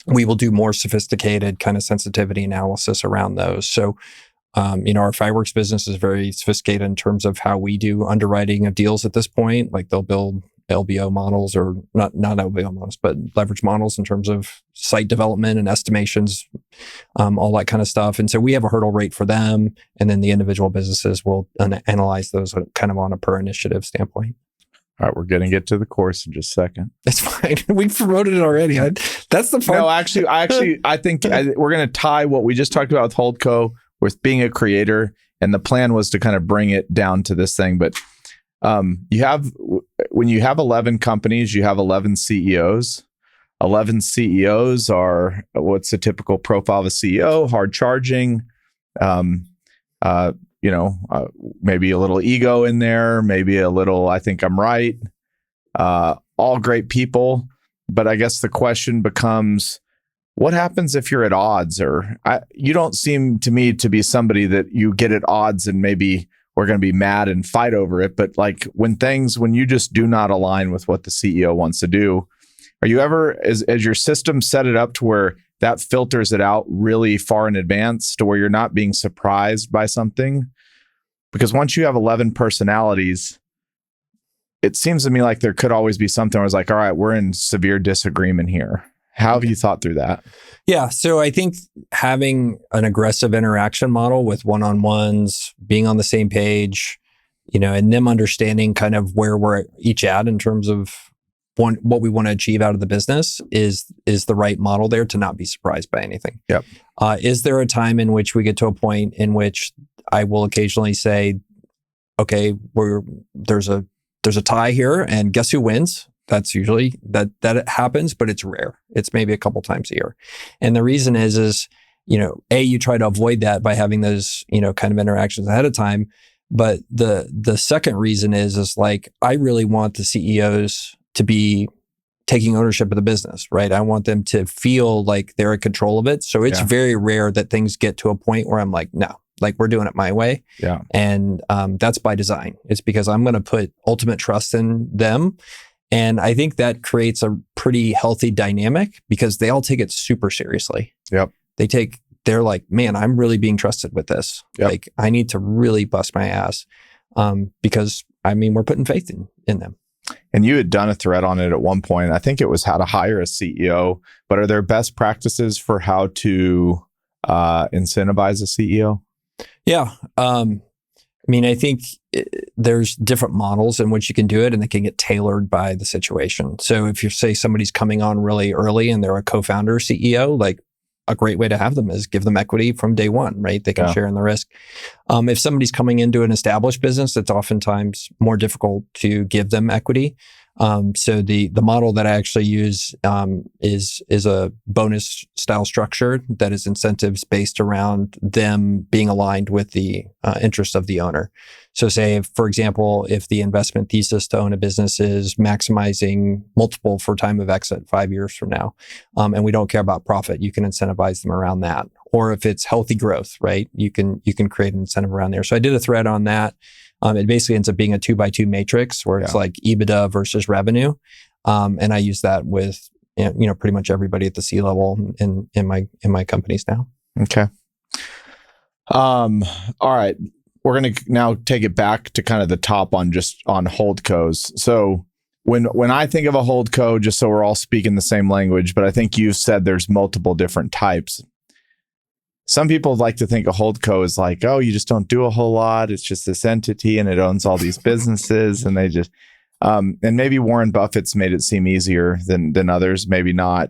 Speaker 1: we will do more sophisticated kind of sensitivity analysis around those. So, our fireworks business is very sophisticated in terms of how we do underwriting of deals at this point. They'll build LBO models, or not LBO models, but leverage models in terms of site development and estimations, all that kind of stuff. And so we have a hurdle rate for them, and then the individual businesses will analyze those kind of on a per initiative standpoint.
Speaker 2: All right, we're going to get to the course in just a second.
Speaker 1: That's fine. We promoted it already. That's the part.
Speaker 2: No, I think we're going to tie what we just talked about with HoldCo with being a creator, and the plan was to kind of bring it down to this thing. But when you have 11 companies, you have 11 CEOs. 11 CEOs are, what's the typical profile of a CEO? Hard charging, maybe a little ego in there, maybe a little, I think I'm right. All great people. But I guess the question becomes, what happens if you're at odds? Or you don't seem to me to be somebody that you get at odds and maybe we're going to be mad and fight over it. But like when you just do not align with what the CEO wants to do, are you ever, as your system set it up to where that filters it out really far in advance to where you're not being surprised by something? Because once you have 11 personalities, it seems to me like there could always be something where it's like, all right, we're in severe disagreement here. How have you thought through that?
Speaker 1: Yeah. So I think having an aggressive interaction model with one-on-ones, being on the same page, and them understanding kind of where we're each at in terms of what we want to achieve out of the business is the right model there to not be surprised by anything.
Speaker 2: Yep.
Speaker 1: Is there a time in which we get to a point in which I will occasionally say, okay, there's a tie here, and guess who wins? That's usually that it happens, but it's rare. It's maybe a couple times a year. And the reason is, you try to avoid that by having those, kind of interactions ahead of time. But the second reason is like, I really want the CEOs to be taking ownership of the business, right? I want them to feel like they're in control of it. So it's very rare that things get to a point where I'm like, no, like we're doing it my way.
Speaker 2: Yeah.
Speaker 1: And that's by design. It's because I'm going to put ultimate trust in them. And I think that creates a pretty healthy dynamic because they all take it super seriously.
Speaker 2: Yep.
Speaker 1: They're like, man, I'm really being trusted with this.
Speaker 2: Yep.
Speaker 1: Like I need to really bust my ass because we're putting faith in them.
Speaker 2: And you had done a thread on it at one point. I think it was how to hire a CEO, but are there best practices for how to incentivize a CEO?
Speaker 1: Yeah. I think there's different models in which you can do it, and they can get tailored by the situation. So if you say somebody's coming on really early and they're a co-founder CEO, like a great way to have them is give them equity from day one, right? They can share in the risk. If somebody's coming into an established business, it's oftentimes more difficult to give them equity. So the model that I actually use is a bonus style structure that is incentives based around them being aligned with the interest of the owner. So say, for example, if the investment thesis to own a business is maximizing multiple for time of exit 5 years from now, and we don't care about profit, you can incentivize them around that. Or if it's healthy growth, right, you can create an incentive around there. So I did a thread on that. It basically ends up being a 2x2 matrix where it's like EBITDA versus revenue. And I use that with, pretty much everybody at the C-level in my companies now.
Speaker 2: Okay. All right. We're going to now take it back to kind of the top on HoldCos. So when I think of a HoldCo, just so we're all speaking the same language, but I think you said there's multiple different types. Some people like to think a HoldCo is like, oh, you just don't do a whole lot. It's just this entity and it owns all these businesses, and they just, and maybe Warren Buffett's made it seem easier than others, maybe not.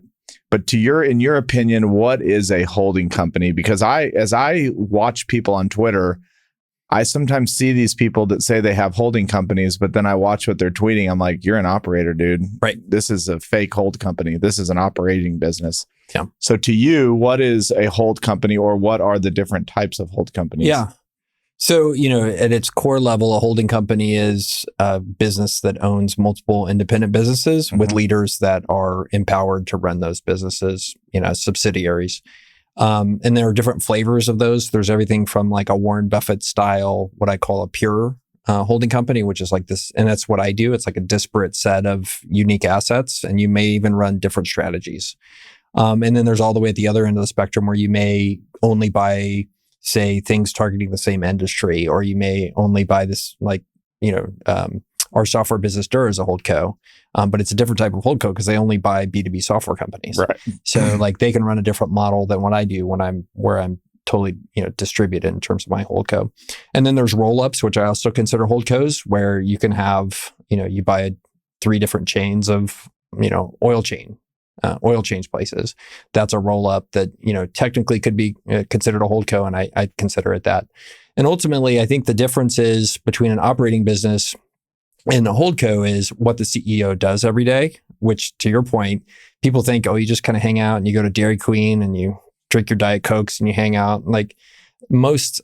Speaker 2: But in your opinion, what is a holding company? Because as I watch people on Twitter, I sometimes see these people that say they have holding companies, but then I watch what they're tweeting. I'm like, you're an operator, dude.
Speaker 1: Right.
Speaker 2: This is a fake hold company. This is an operating business.
Speaker 1: Yeah.
Speaker 2: So to you, what is a hold company, or what are the different types of hold companies?
Speaker 1: Yeah. So, at its core level, a holding company is a business that owns multiple independent businesses with leaders that are empowered to run those businesses, subsidiaries. And there are different flavors of those. There's everything from like a Warren Buffett style, what I call a pure holding company, which is like this, and that's what I do. It's like a disparate set of unique assets, and you may even run different strategies. And then there's all the way at the other end of the spectrum where you may only buy, say, things targeting the same industry, or you may only buy this our software business Dur is a HoldCo, but it's a different type of HoldCo because they only buy B2B software companies.
Speaker 2: Right.
Speaker 1: So like they can run a different model than what I do where I'm totally, distributed in terms of my HoldCo. And then there's roll-ups, which I also consider HoldCos, where you can have, you buy 3 different chains of, oil change places. That's a roll-up that, technically could be considered a HoldCo, and I consider it that. And ultimately, I think the difference is between an operating business and a HoldCo is what the CEO does every day, which to your point, people think, oh, you just kind of hang out and you go to Dairy Queen and you drink your Diet Cokes and you hang out. Like most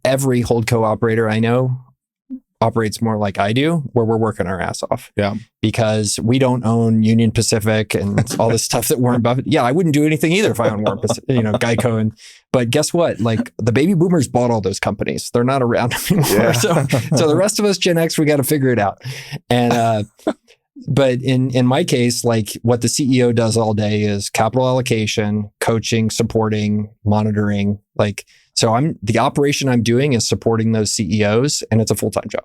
Speaker 1: every HoldCo operator I know operates more like I do, where we're working our ass off.
Speaker 2: Yeah.
Speaker 1: Because we don't own Union Pacific and all this stuff that Warren Buffett. Yeah, I wouldn't do anything either if I owned Warren Pacific, Geico. But guess what? Like the baby boomers bought all those companies. They're not around anymore. Yeah. So the rest of us Gen X, we got to figure it out. And but in my case, like what the CEO does all day is capital allocation, coaching, supporting, monitoring. So the operation I'm doing is supporting those CEOs, and it's a full-time job.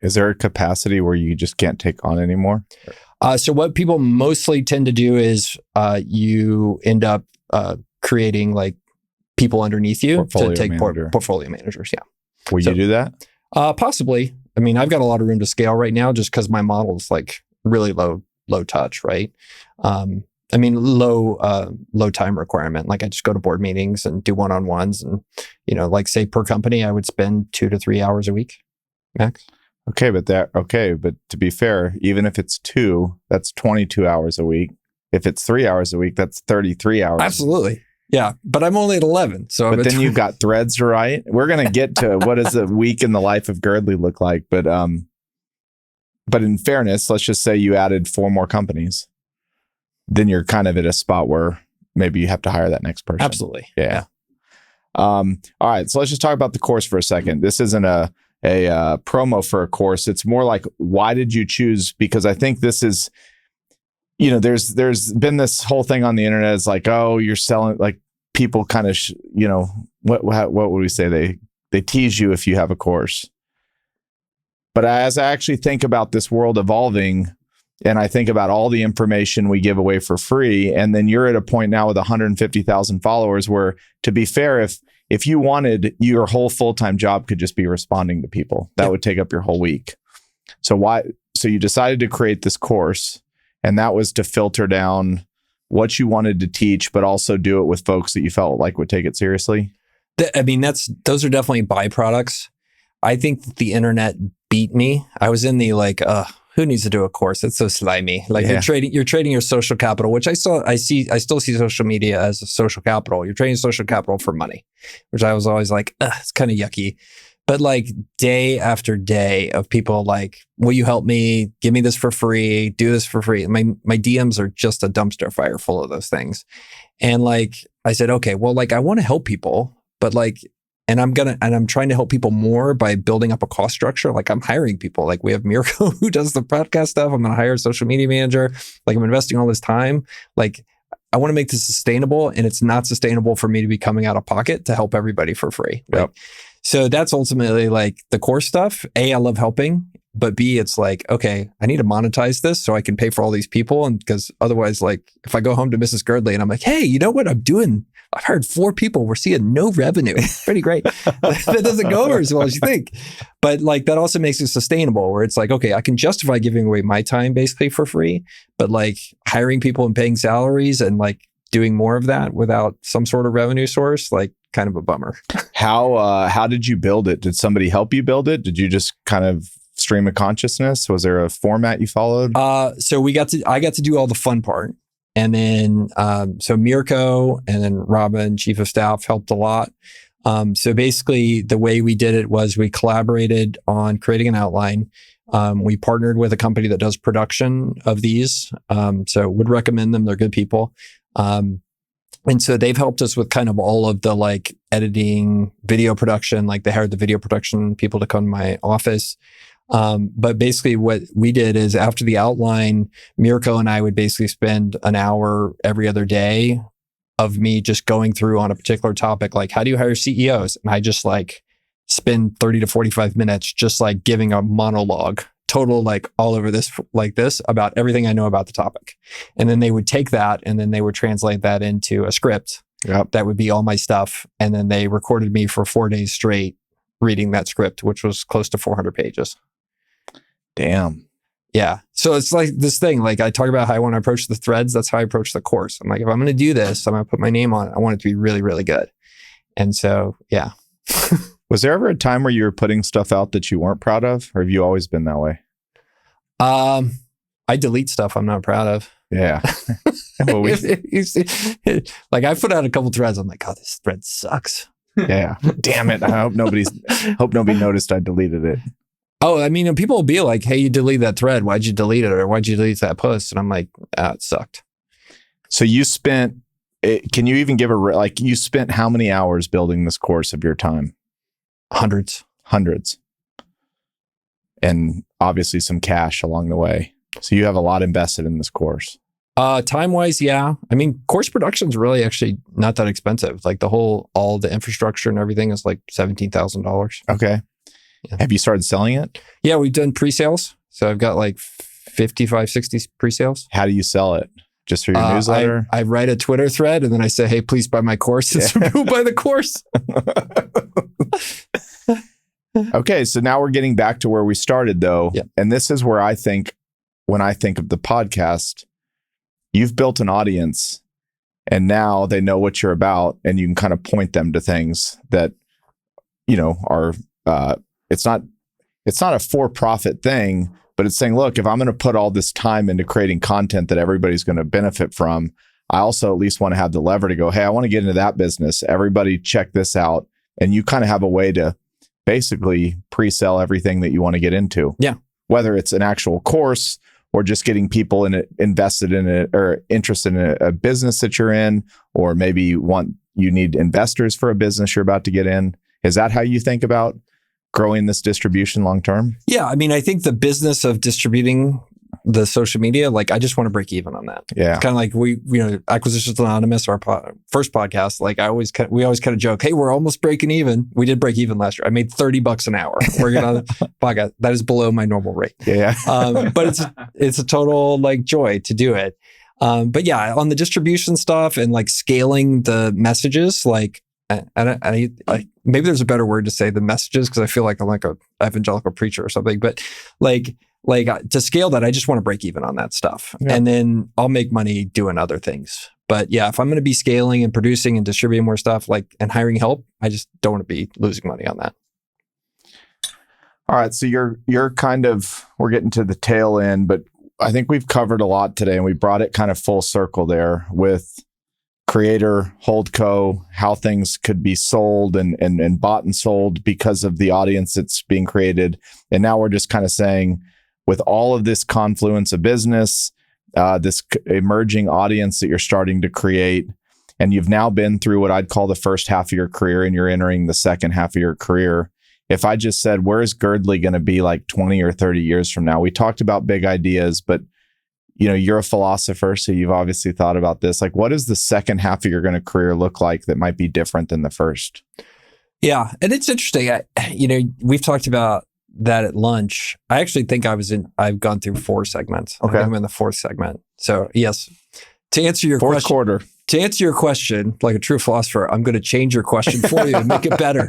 Speaker 2: Is there a capacity where you just can't take on anymore?
Speaker 1: So what people mostly tend to do is you end up creating like people underneath you to take portfolio managers. Yeah.
Speaker 2: Will you do that?
Speaker 1: Possibly. I mean, I've got a lot of room to scale right now just because my model is like really low touch, right? Low time requirement. Like I just go to board meetings and do one-on-ones, and like say per company, I would spend 2 to 3 hours a week, max.
Speaker 2: Okay, but to be fair, even if it's 2, that's 22 hours a week. If it's 3 hours a week, that's 33 hours.
Speaker 1: Absolutely. Yeah, but I'm only at 11. So
Speaker 2: but then you've got threads to write. We're going to get to what does a week in the life of Girdley look like. But in fairness, let's just say you added 4 more companies. Then you're kind of at a spot where maybe you have to hire that next person.
Speaker 1: Absolutely.
Speaker 2: Yeah. All right. So let's just talk about the course for a second. This isn't a promo for a course. It's more like, why did you choose? Because I think this is, there's been this whole thing on the internet. It's like, oh, you're selling, like people kind of, what would we say? They tease you if you have a course. But as I actually think about this world evolving, and I think about all the information we give away for free, and then you're at a point now with 150,000 followers where, to be fair, if you wanted, your whole full-time job could just be responding to people. That would take up your whole week. So you decided to create this course, and that was to filter down what you wanted to teach, but also do it with folks that you felt like would take it seriously.
Speaker 1: Those are definitely byproducts. I think that the internet beat me. I was in the who needs to do a course? It's so slimy. Like you're trading your social capital, which I still see social media as a social capital. You're trading social capital for money, which I was always like, it's kind of yucky. But like day after day of people like, will you help me? Give me this for free. Do this for free. My DMs are just a dumpster fire full of those things. And like I said, okay, well, like I want to help people, but like, and I'm trying to help people more by building up a cost structure. Like I'm hiring people. Like we have Mirko who does the podcast stuff. I'm going to hire a social media manager. Like I'm investing all this time. Like I want to make this sustainable, and it's not sustainable for me to be coming out of pocket to help everybody for free. Right?
Speaker 2: Yep.
Speaker 1: So that's ultimately like the core stuff. A, I love helping, but B, it's like, okay, I need to monetize this so I can pay for all these people. And because otherwise, like if I go home to Mrs. Girdley and I'm like, hey, you know what I'm doing? I've hired 4 people. We're seeing no revenue. Pretty great. That doesn't go over as well as you think. But like that also makes it sustainable, where it's like, okay, I can justify giving away my time basically for free, but like hiring people and paying salaries and like doing more of that without some sort of revenue source, like kind of a bummer.
Speaker 2: How did you build it? Did somebody help you build it? Did you just kind of stream of consciousness? Was there a format you followed?
Speaker 1: So I got to do all the fun part. And then, so Mirko and then Robin, chief of staff, helped a lot. So basically the way we did it was we collaborated on creating an outline. We partnered with a company that does production of these. So would recommend them. They're good people. And so they've helped us with kind of all of the like editing, video production. Like they hired the video production people to come to my office. But basically what we did is after the outline, Mirko and I would basically spend an hour every other day of me just going through on a particular topic, like how do you hire CEOs? And I just like spend 30 to 45 minutes just like giving a monologue total like all over this like this about everything I know about the topic. And then they would take that and then they would translate that into a script.
Speaker 2: Yep.
Speaker 1: That would be all my stuff. And then they recorded me for 4 days straight reading that script, which was close to 400 pages.
Speaker 2: Damn.
Speaker 1: Yeah. So it's like this thing, like I talk about how I want to approach the threads. That's how I approach the course. I'm like, if I'm going to do this, I'm going to put my name on it. I want it to be really, really good. And so, yeah.
Speaker 2: Was there ever a time where you were putting stuff out that you weren't proud of, or have you always been that way?
Speaker 1: I delete stuff I'm not proud of.
Speaker 2: Yeah. Well,
Speaker 1: like I put out a couple threads. I'm like, God, this thread sucks.
Speaker 2: Yeah. Damn it. I hope nobody noticed I deleted it.
Speaker 1: Oh, I mean, people will be like, hey, you deleted that thread. Why'd you delete it? Or why'd you delete that post? And I'm like, it sucked.
Speaker 2: So you spent, can you even give you spent how many hours building this course of your time?
Speaker 1: Hundreds.
Speaker 2: And obviously some cash along the way. So you have a lot invested in this course.
Speaker 1: Time-wise, yeah. I mean, course production is really actually not that expensive. Like all the infrastructure and everything is like $17,000.
Speaker 2: Okay. Yeah. Have you started selling it?
Speaker 1: Yeah, we've done pre-sales. So I've got like 55, 60 pre-sales.
Speaker 2: How do you sell it? Just through your newsletter?
Speaker 1: I write a Twitter thread and then I say, hey, please buy my course. And some people buy the course.
Speaker 2: Okay, so now we're getting back to where we started though.
Speaker 1: Yep.
Speaker 2: And this is where I think, when I think of the podcast, you've built an audience and now they know what you're about and you can kind of point them to things that, are, it's not a for-profit thing, but it's saying, look, if I'm going to put all this time into creating content that everybody's going to benefit from, I also at least want to have the lever to go, hey, I want to get into that business. Everybody check this out. And you kind of have a way to basically pre-sell everything that you want to get into.
Speaker 1: Yeah.
Speaker 2: Whether it's an actual course or just getting people in it, invested in it or interested in a business that you're in, or maybe you need investors for a business you're about to get in. Is that how you think about growing this distribution long term? Yeah.
Speaker 1: I mean, I think the business of distributing the social media, like I just want to break even on that.
Speaker 2: Yeah.
Speaker 1: It's kind of like Acquisitions Anonymous, our first podcast, like we always kind of joke, hey, we're almost breaking even. We did break even last year. I made $30 an hour working on the podcast. That is below my normal rate.
Speaker 2: Yeah.
Speaker 1: But it's a total like joy to do it. But yeah, on the distribution stuff and like scaling the messages, like I maybe there's a better word to say the messages, because I feel like I'm like a evangelical preacher or something, but like to scale that, I just want to break even on that stuff. Yeah. And then I'll make money doing other things. But yeah, if I'm going to be scaling and producing and distributing more stuff and hiring help, I just don't want to be losing money on that.
Speaker 2: All right. So we're getting to the tail end, but I think we've covered a lot today and we brought it kind of full circle there with creator, HoldCo, how things could be sold and bought and sold because of the audience that's being created. And now we're just kind of saying, with all of this confluence of business, this emerging audience that you're starting to create, and you've now been through what I'd call the first half of your career and you're entering the second half of your career. If I just said, where is Girdley going to be like 20 or 30 years from now? We talked about big ideas, but you're a philosopher, so you've obviously thought about this. Like, what does the second half of your career look like that might be different than the first?
Speaker 1: Yeah. And it's interesting. We've talked about that at lunch. I actually think I've gone through 4 segments.
Speaker 2: Okay.
Speaker 1: I'm in the 4th segment. So yes, to answer your
Speaker 2: fourth
Speaker 1: question,
Speaker 2: quarter.
Speaker 1: To answer your question, like a true philosopher, I'm going to change your question for you and make it better.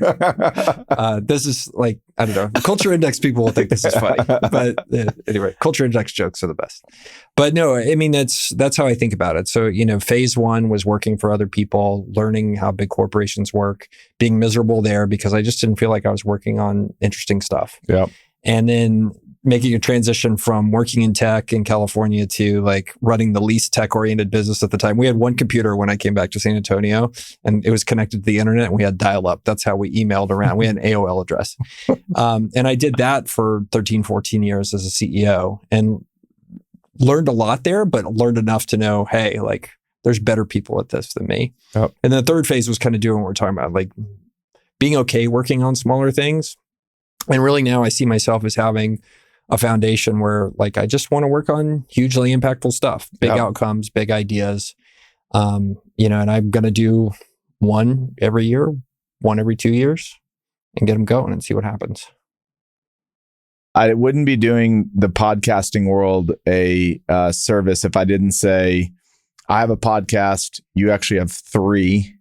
Speaker 1: This is like, I don't know, culture index people will think this is funny, but anyway, culture index jokes are the best. But no, I mean, that's how I think about it. So, phase 1 was working for other people, learning how big corporations work, being miserable there because I just didn't feel like I was working on interesting stuff.
Speaker 2: Yeah. And
Speaker 1: then making a transition from working in tech in California to like running the least tech oriented business at the time. We had one computer when I came back to San Antonio and it was connected to the internet and we had dial up. That's how we emailed around. We had an AOL address. And I did that for 13, 14 years as a CEO and learned a lot there, but learned enough to know, hey, like there's better people at this than me.
Speaker 2: Yep.
Speaker 1: And the third phase was kind of doing what we're talking about, like being okay working on smaller things. And really now I see myself as having a foundation where like I just want to work on hugely impactful stuff, big outcomes, big ideas. And I'm going to do one every year, one every 2 years and get them going and see what happens.
Speaker 2: I wouldn't be doing the podcasting world a service if I didn't say, I have a podcast. You actually have 3.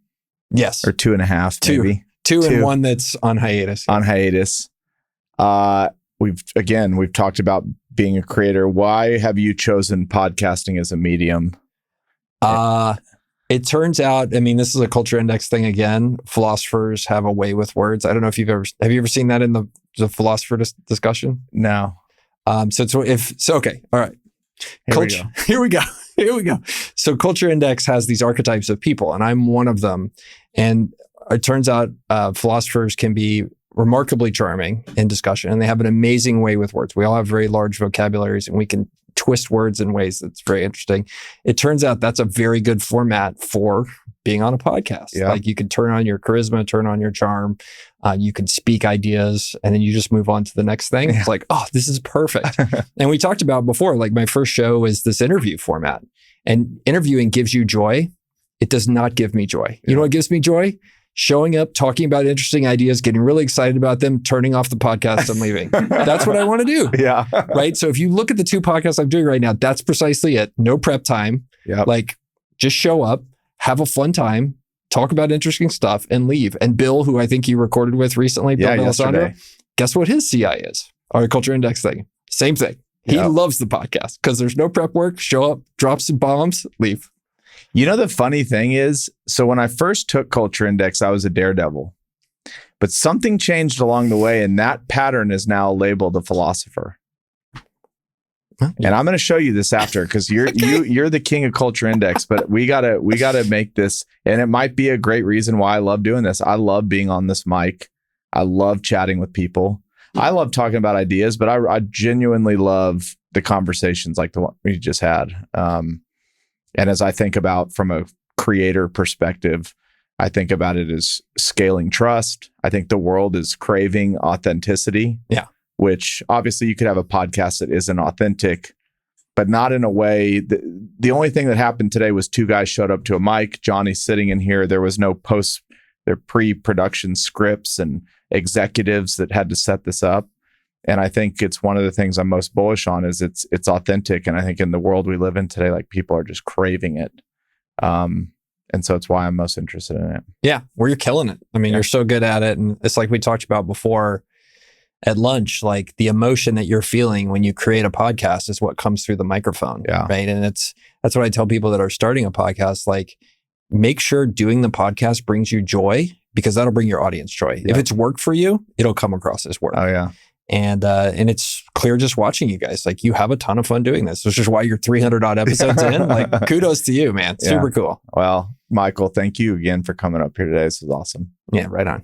Speaker 1: Yes.
Speaker 2: Or 2.5, maybe.
Speaker 1: Two and one that's on hiatus.
Speaker 2: On hiatus. We've talked about being a creator. Why have you chosen podcasting as a medium?
Speaker 1: It turns out, I mean, this is a culture index thing again. Philosophers have a way with words. I don't know if have you ever seen that in the philosopher discussion?
Speaker 2: No.
Speaker 1: Okay. All right. Here we go. So culture index has these archetypes of people, and I'm one of them. And it turns out philosophers can be remarkably charming in discussion, and they have an amazing way with words. We all have very large vocabularies, and we can twist words in ways that's very interesting. It turns out that's a very good format for being on a podcast.
Speaker 2: Yeah.
Speaker 1: Like you can turn on your charisma, turn on your charm, you can speak ideas, and then you just move on to the next thing. Yeah. It's like, oh, this is perfect. And we talked about before, like my first show is this interview format, and interviewing gives you joy. It does not give me joy. You know what gives me joy? Showing up, talking about interesting ideas, getting really excited about them, turning off the podcast and leaving. That's what I want to do.
Speaker 2: Yeah.
Speaker 1: Right. So if you look at the 2 podcasts I'm doing right now, that's precisely it. No prep time.
Speaker 2: Yeah.
Speaker 1: Like just show up, have a fun time, talk about interesting stuff and leave. And Bill, who I think you recorded with recently, Bill Alessandro, guess what his CI is? Our culture index thing. Same thing. He loves the podcast because there's no prep work. Show up, drop some bombs, leave.
Speaker 2: You know, the funny thing is, so when I first took Culture Index, I was a daredevil, but something changed along the way, and that pattern is now labeled a philosopher. And I'm going to show you this after, because you're the king of Culture Index, but we gotta make this, and it might be a great reason why I love doing this. I love being on this mic. I love chatting with people. I love talking about ideas, but I genuinely love the conversations like the one we just had. And as I think about from a creator perspective, I think about it as scaling trust. I think the world is craving authenticity.
Speaker 1: Yeah.
Speaker 2: Which obviously you could have a podcast that isn't authentic, but not in a way that the only thing that happened today was 2 guys showed up to a mic. Johnny's sitting in here. There was no pre-production scripts and executives that had to set this up. And I think it's one of the things I'm most bullish on is it's authentic. And I think in the world we live in today, like people are just craving it. And so it's why I'm most interested in it.
Speaker 1: Yeah, well, you're killing it. I mean, you're so good at it. And it's like we talked about before at lunch, like the emotion that you're feeling when you create a podcast is what comes through the microphone.
Speaker 2: Yeah.
Speaker 1: Right. And that's what I tell people that are starting a podcast. Like, make sure doing the podcast brings you joy, because that'll bring your audience joy.
Speaker 2: Yeah.
Speaker 1: If it's work for you, it'll come across as work.
Speaker 2: Oh, yeah.
Speaker 1: And it's clear just watching you guys, like you have a ton of fun doing this, which is why you're 300 odd episodes in. Like, kudos to you, man. Super cool.
Speaker 2: Well, Michael, thank you again for coming up here today. This is awesome.
Speaker 1: Yeah, right on.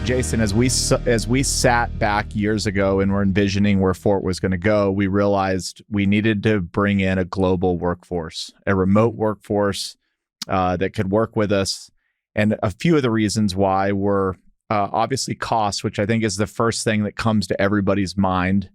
Speaker 2: Jason, as we sat back years ago and were envisioning where Fort was going to go, we realized we needed to bring in a global workforce, a remote workforce that could work with us. And a few of the reasons why were obviously cost, which I think is the first thing that comes to everybody's mind.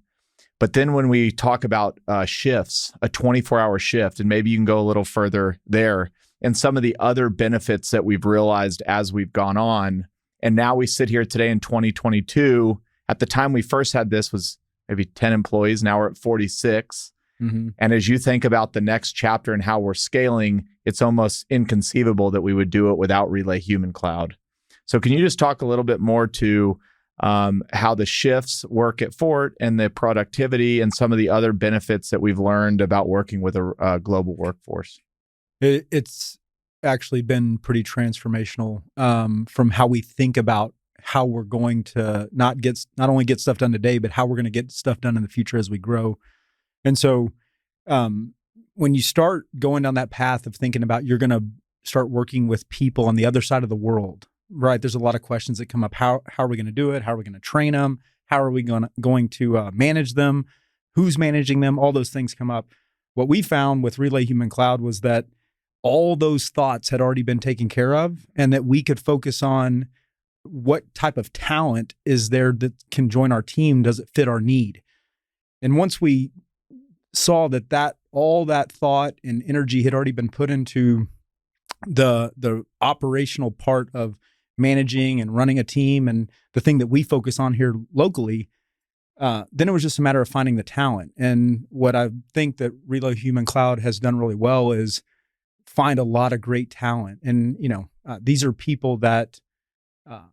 Speaker 2: But then when we talk about shifts, a 24-hour shift, and maybe you can go a little further there, and some of the other benefits that we've realized as we've gone on. And now we sit here today in 2022. At the time we first had this was maybe 10 employees. Now we're at 46. Mm-hmm. And as you think about the next chapter and how we're scaling, it's almost inconceivable that we would do it without Relay Human Cloud. So can you just talk a little bit more to how the shifts work at Fort and the productivity and some of the other benefits that we've learned about working with a global workforce?
Speaker 3: It's actually been pretty transformational from how we think about how we're going to not only get stuff done today, but how we're going to get stuff done in the future as we grow. And so when you start going down that path of thinking about you're going to start working with people on the other side of the world, right? There's a lot of questions that come up. How are we going to do it? How are we going to train them? How are we going to manage them? Who's managing them? All those things come up. What we found with Relay Human Cloud was that all those thoughts had already been taken care of, and that we could focus on what type of talent is there that can join our team. Does it fit our need? And once we saw that all that thought and energy had already been put into the operational part of managing and running a team and the thing that we focus on here locally, then it was just a matter of finding the talent. And what I think that Relay Human Cloud has done really well is find a lot of great talent. And, these are people that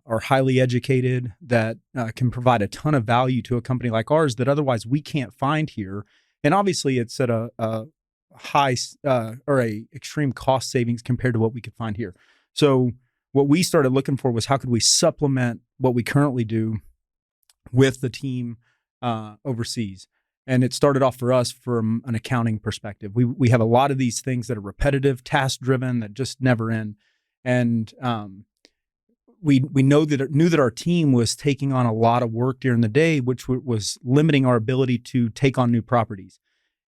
Speaker 3: are highly educated, that can provide a ton of value to a company like ours that otherwise we can't find here. And obviously it's at a high or a extreme cost savings compared to what we could find here. So what we started looking for was how could we supplement what we currently do with the team overseas. And it started off for us from an accounting perspective. We have a lot of these things that are repetitive, task driven, that just never end. And we knew that our team was taking on a lot of work during the day, which was limiting our ability to take on new properties.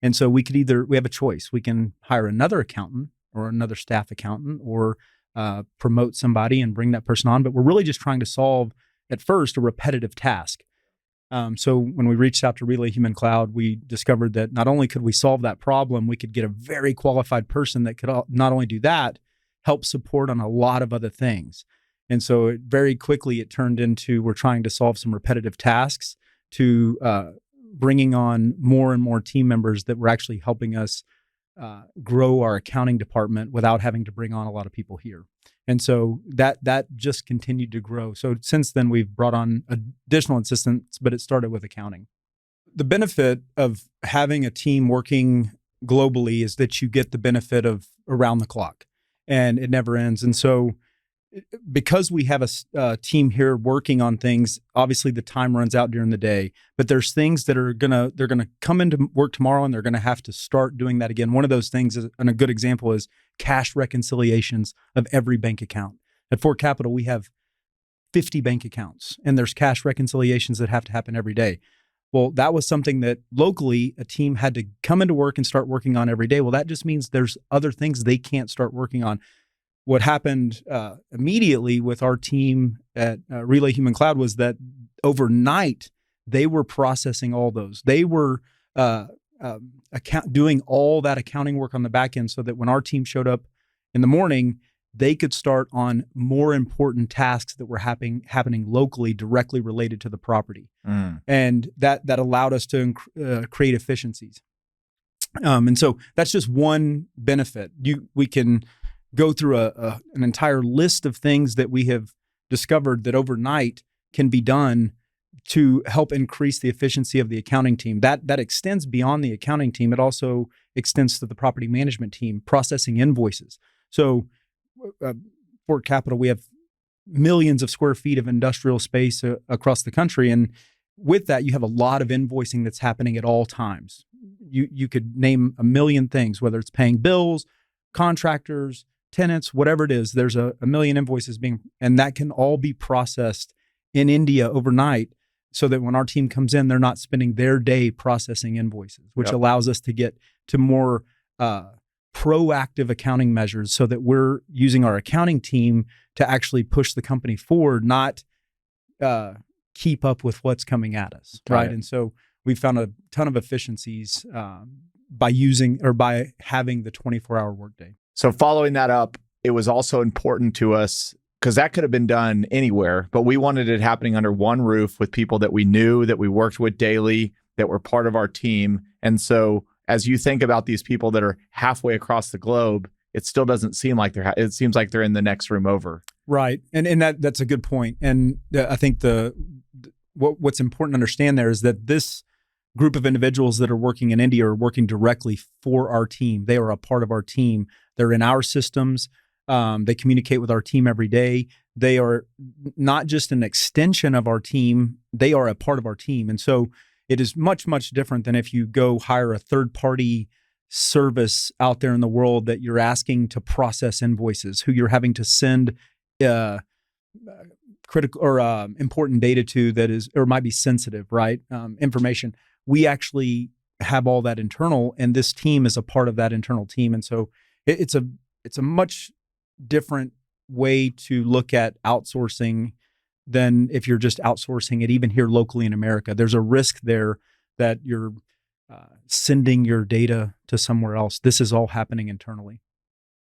Speaker 3: And so we have a choice. We can hire another accountant or another staff accountant, or promote somebody and bring that person on. But we're really just trying to solve, at first, a repetitive task. So when we reached out to Relay Human Cloud, we discovered that not only could we solve that problem, we could get a very qualified person that could not only do that, help support on a lot of other things. And so very quickly it turned into, we're trying to solve some repetitive tasks, to bringing on more and more team members that were actually helping us grow our accounting department without having to bring on a lot of people here. And so that just continued to grow. So since then, we've brought on additional assistants, but it started with accounting. The benefit of having a team working globally is that you get the benefit of around the clock, and it never ends. And so because we have a team here working on things, obviously the time runs out during the day, but there's things that they're gonna come into work tomorrow and they're gonna have to start doing that again. One of those things is, and a good example is cash reconciliations of every bank account. At Fort Capital, we have 50 bank accounts, and there's cash reconciliations that have to happen every day. Well, that was something that locally a team had to come into work and start working on every day. Well, that just means there's other things they can't start working on. What happened immediately with our team at Relay Human Cloud was that overnight they were processing all those. They were doing all that accounting work on the back end, so that when our team showed up in the morning, they could start on more important tasks that were happening locally, directly related to the property. And that allowed us to create efficiencies. And so that's just one benefit. We can go through an entire list of things that we have discovered that overnight can be done to help increase the efficiency of the accounting team. That extends beyond the accounting team. It also extends to the property management team, processing invoices. So Fort Capital, we have millions of square feet of industrial space across the country. And with that, you have a lot of invoicing that's happening at all times. You could name a million things, whether it's paying bills, contractors, tenants, whatever it is. There's a million invoices and that can all be processed in India overnight, so that when our team comes in, they're not spending their day processing invoices, which allows us to get to more proactive accounting measures, so that we're using our accounting team to actually push the company forward, not keep up with what's coming at us, right? And so we found a ton of efficiencies by having the 24-hour workday.
Speaker 2: So following that up, it was also important to us, because that could have been done anywhere, but we wanted it happening under one roof with people that we knew, that we worked with daily, that were part of our team. And so as you think about these people that are halfway across the globe, it still doesn't seem like it seems like they're in the next room over.
Speaker 3: Right. And that's a good point. And I think what's important to understand there is that this group of individuals that are working in India are working directly for our team. They are a part of our team. They're in our systems. They communicate with our team every day. They are not just an extension of our team, they are a part of our team. And so it is much, much different than if you go hire a third-party service out there in the world that you're asking to process invoices, who you're having to send critical or important data to that is, or might be sensitive, right? Information. We actually have all that internal, and this team is a part of that internal team. And so it's a much different way to look at outsourcing than if you're just outsourcing it, even here locally in America. There's a risk there that you're sending your data to somewhere else. This is all happening internally.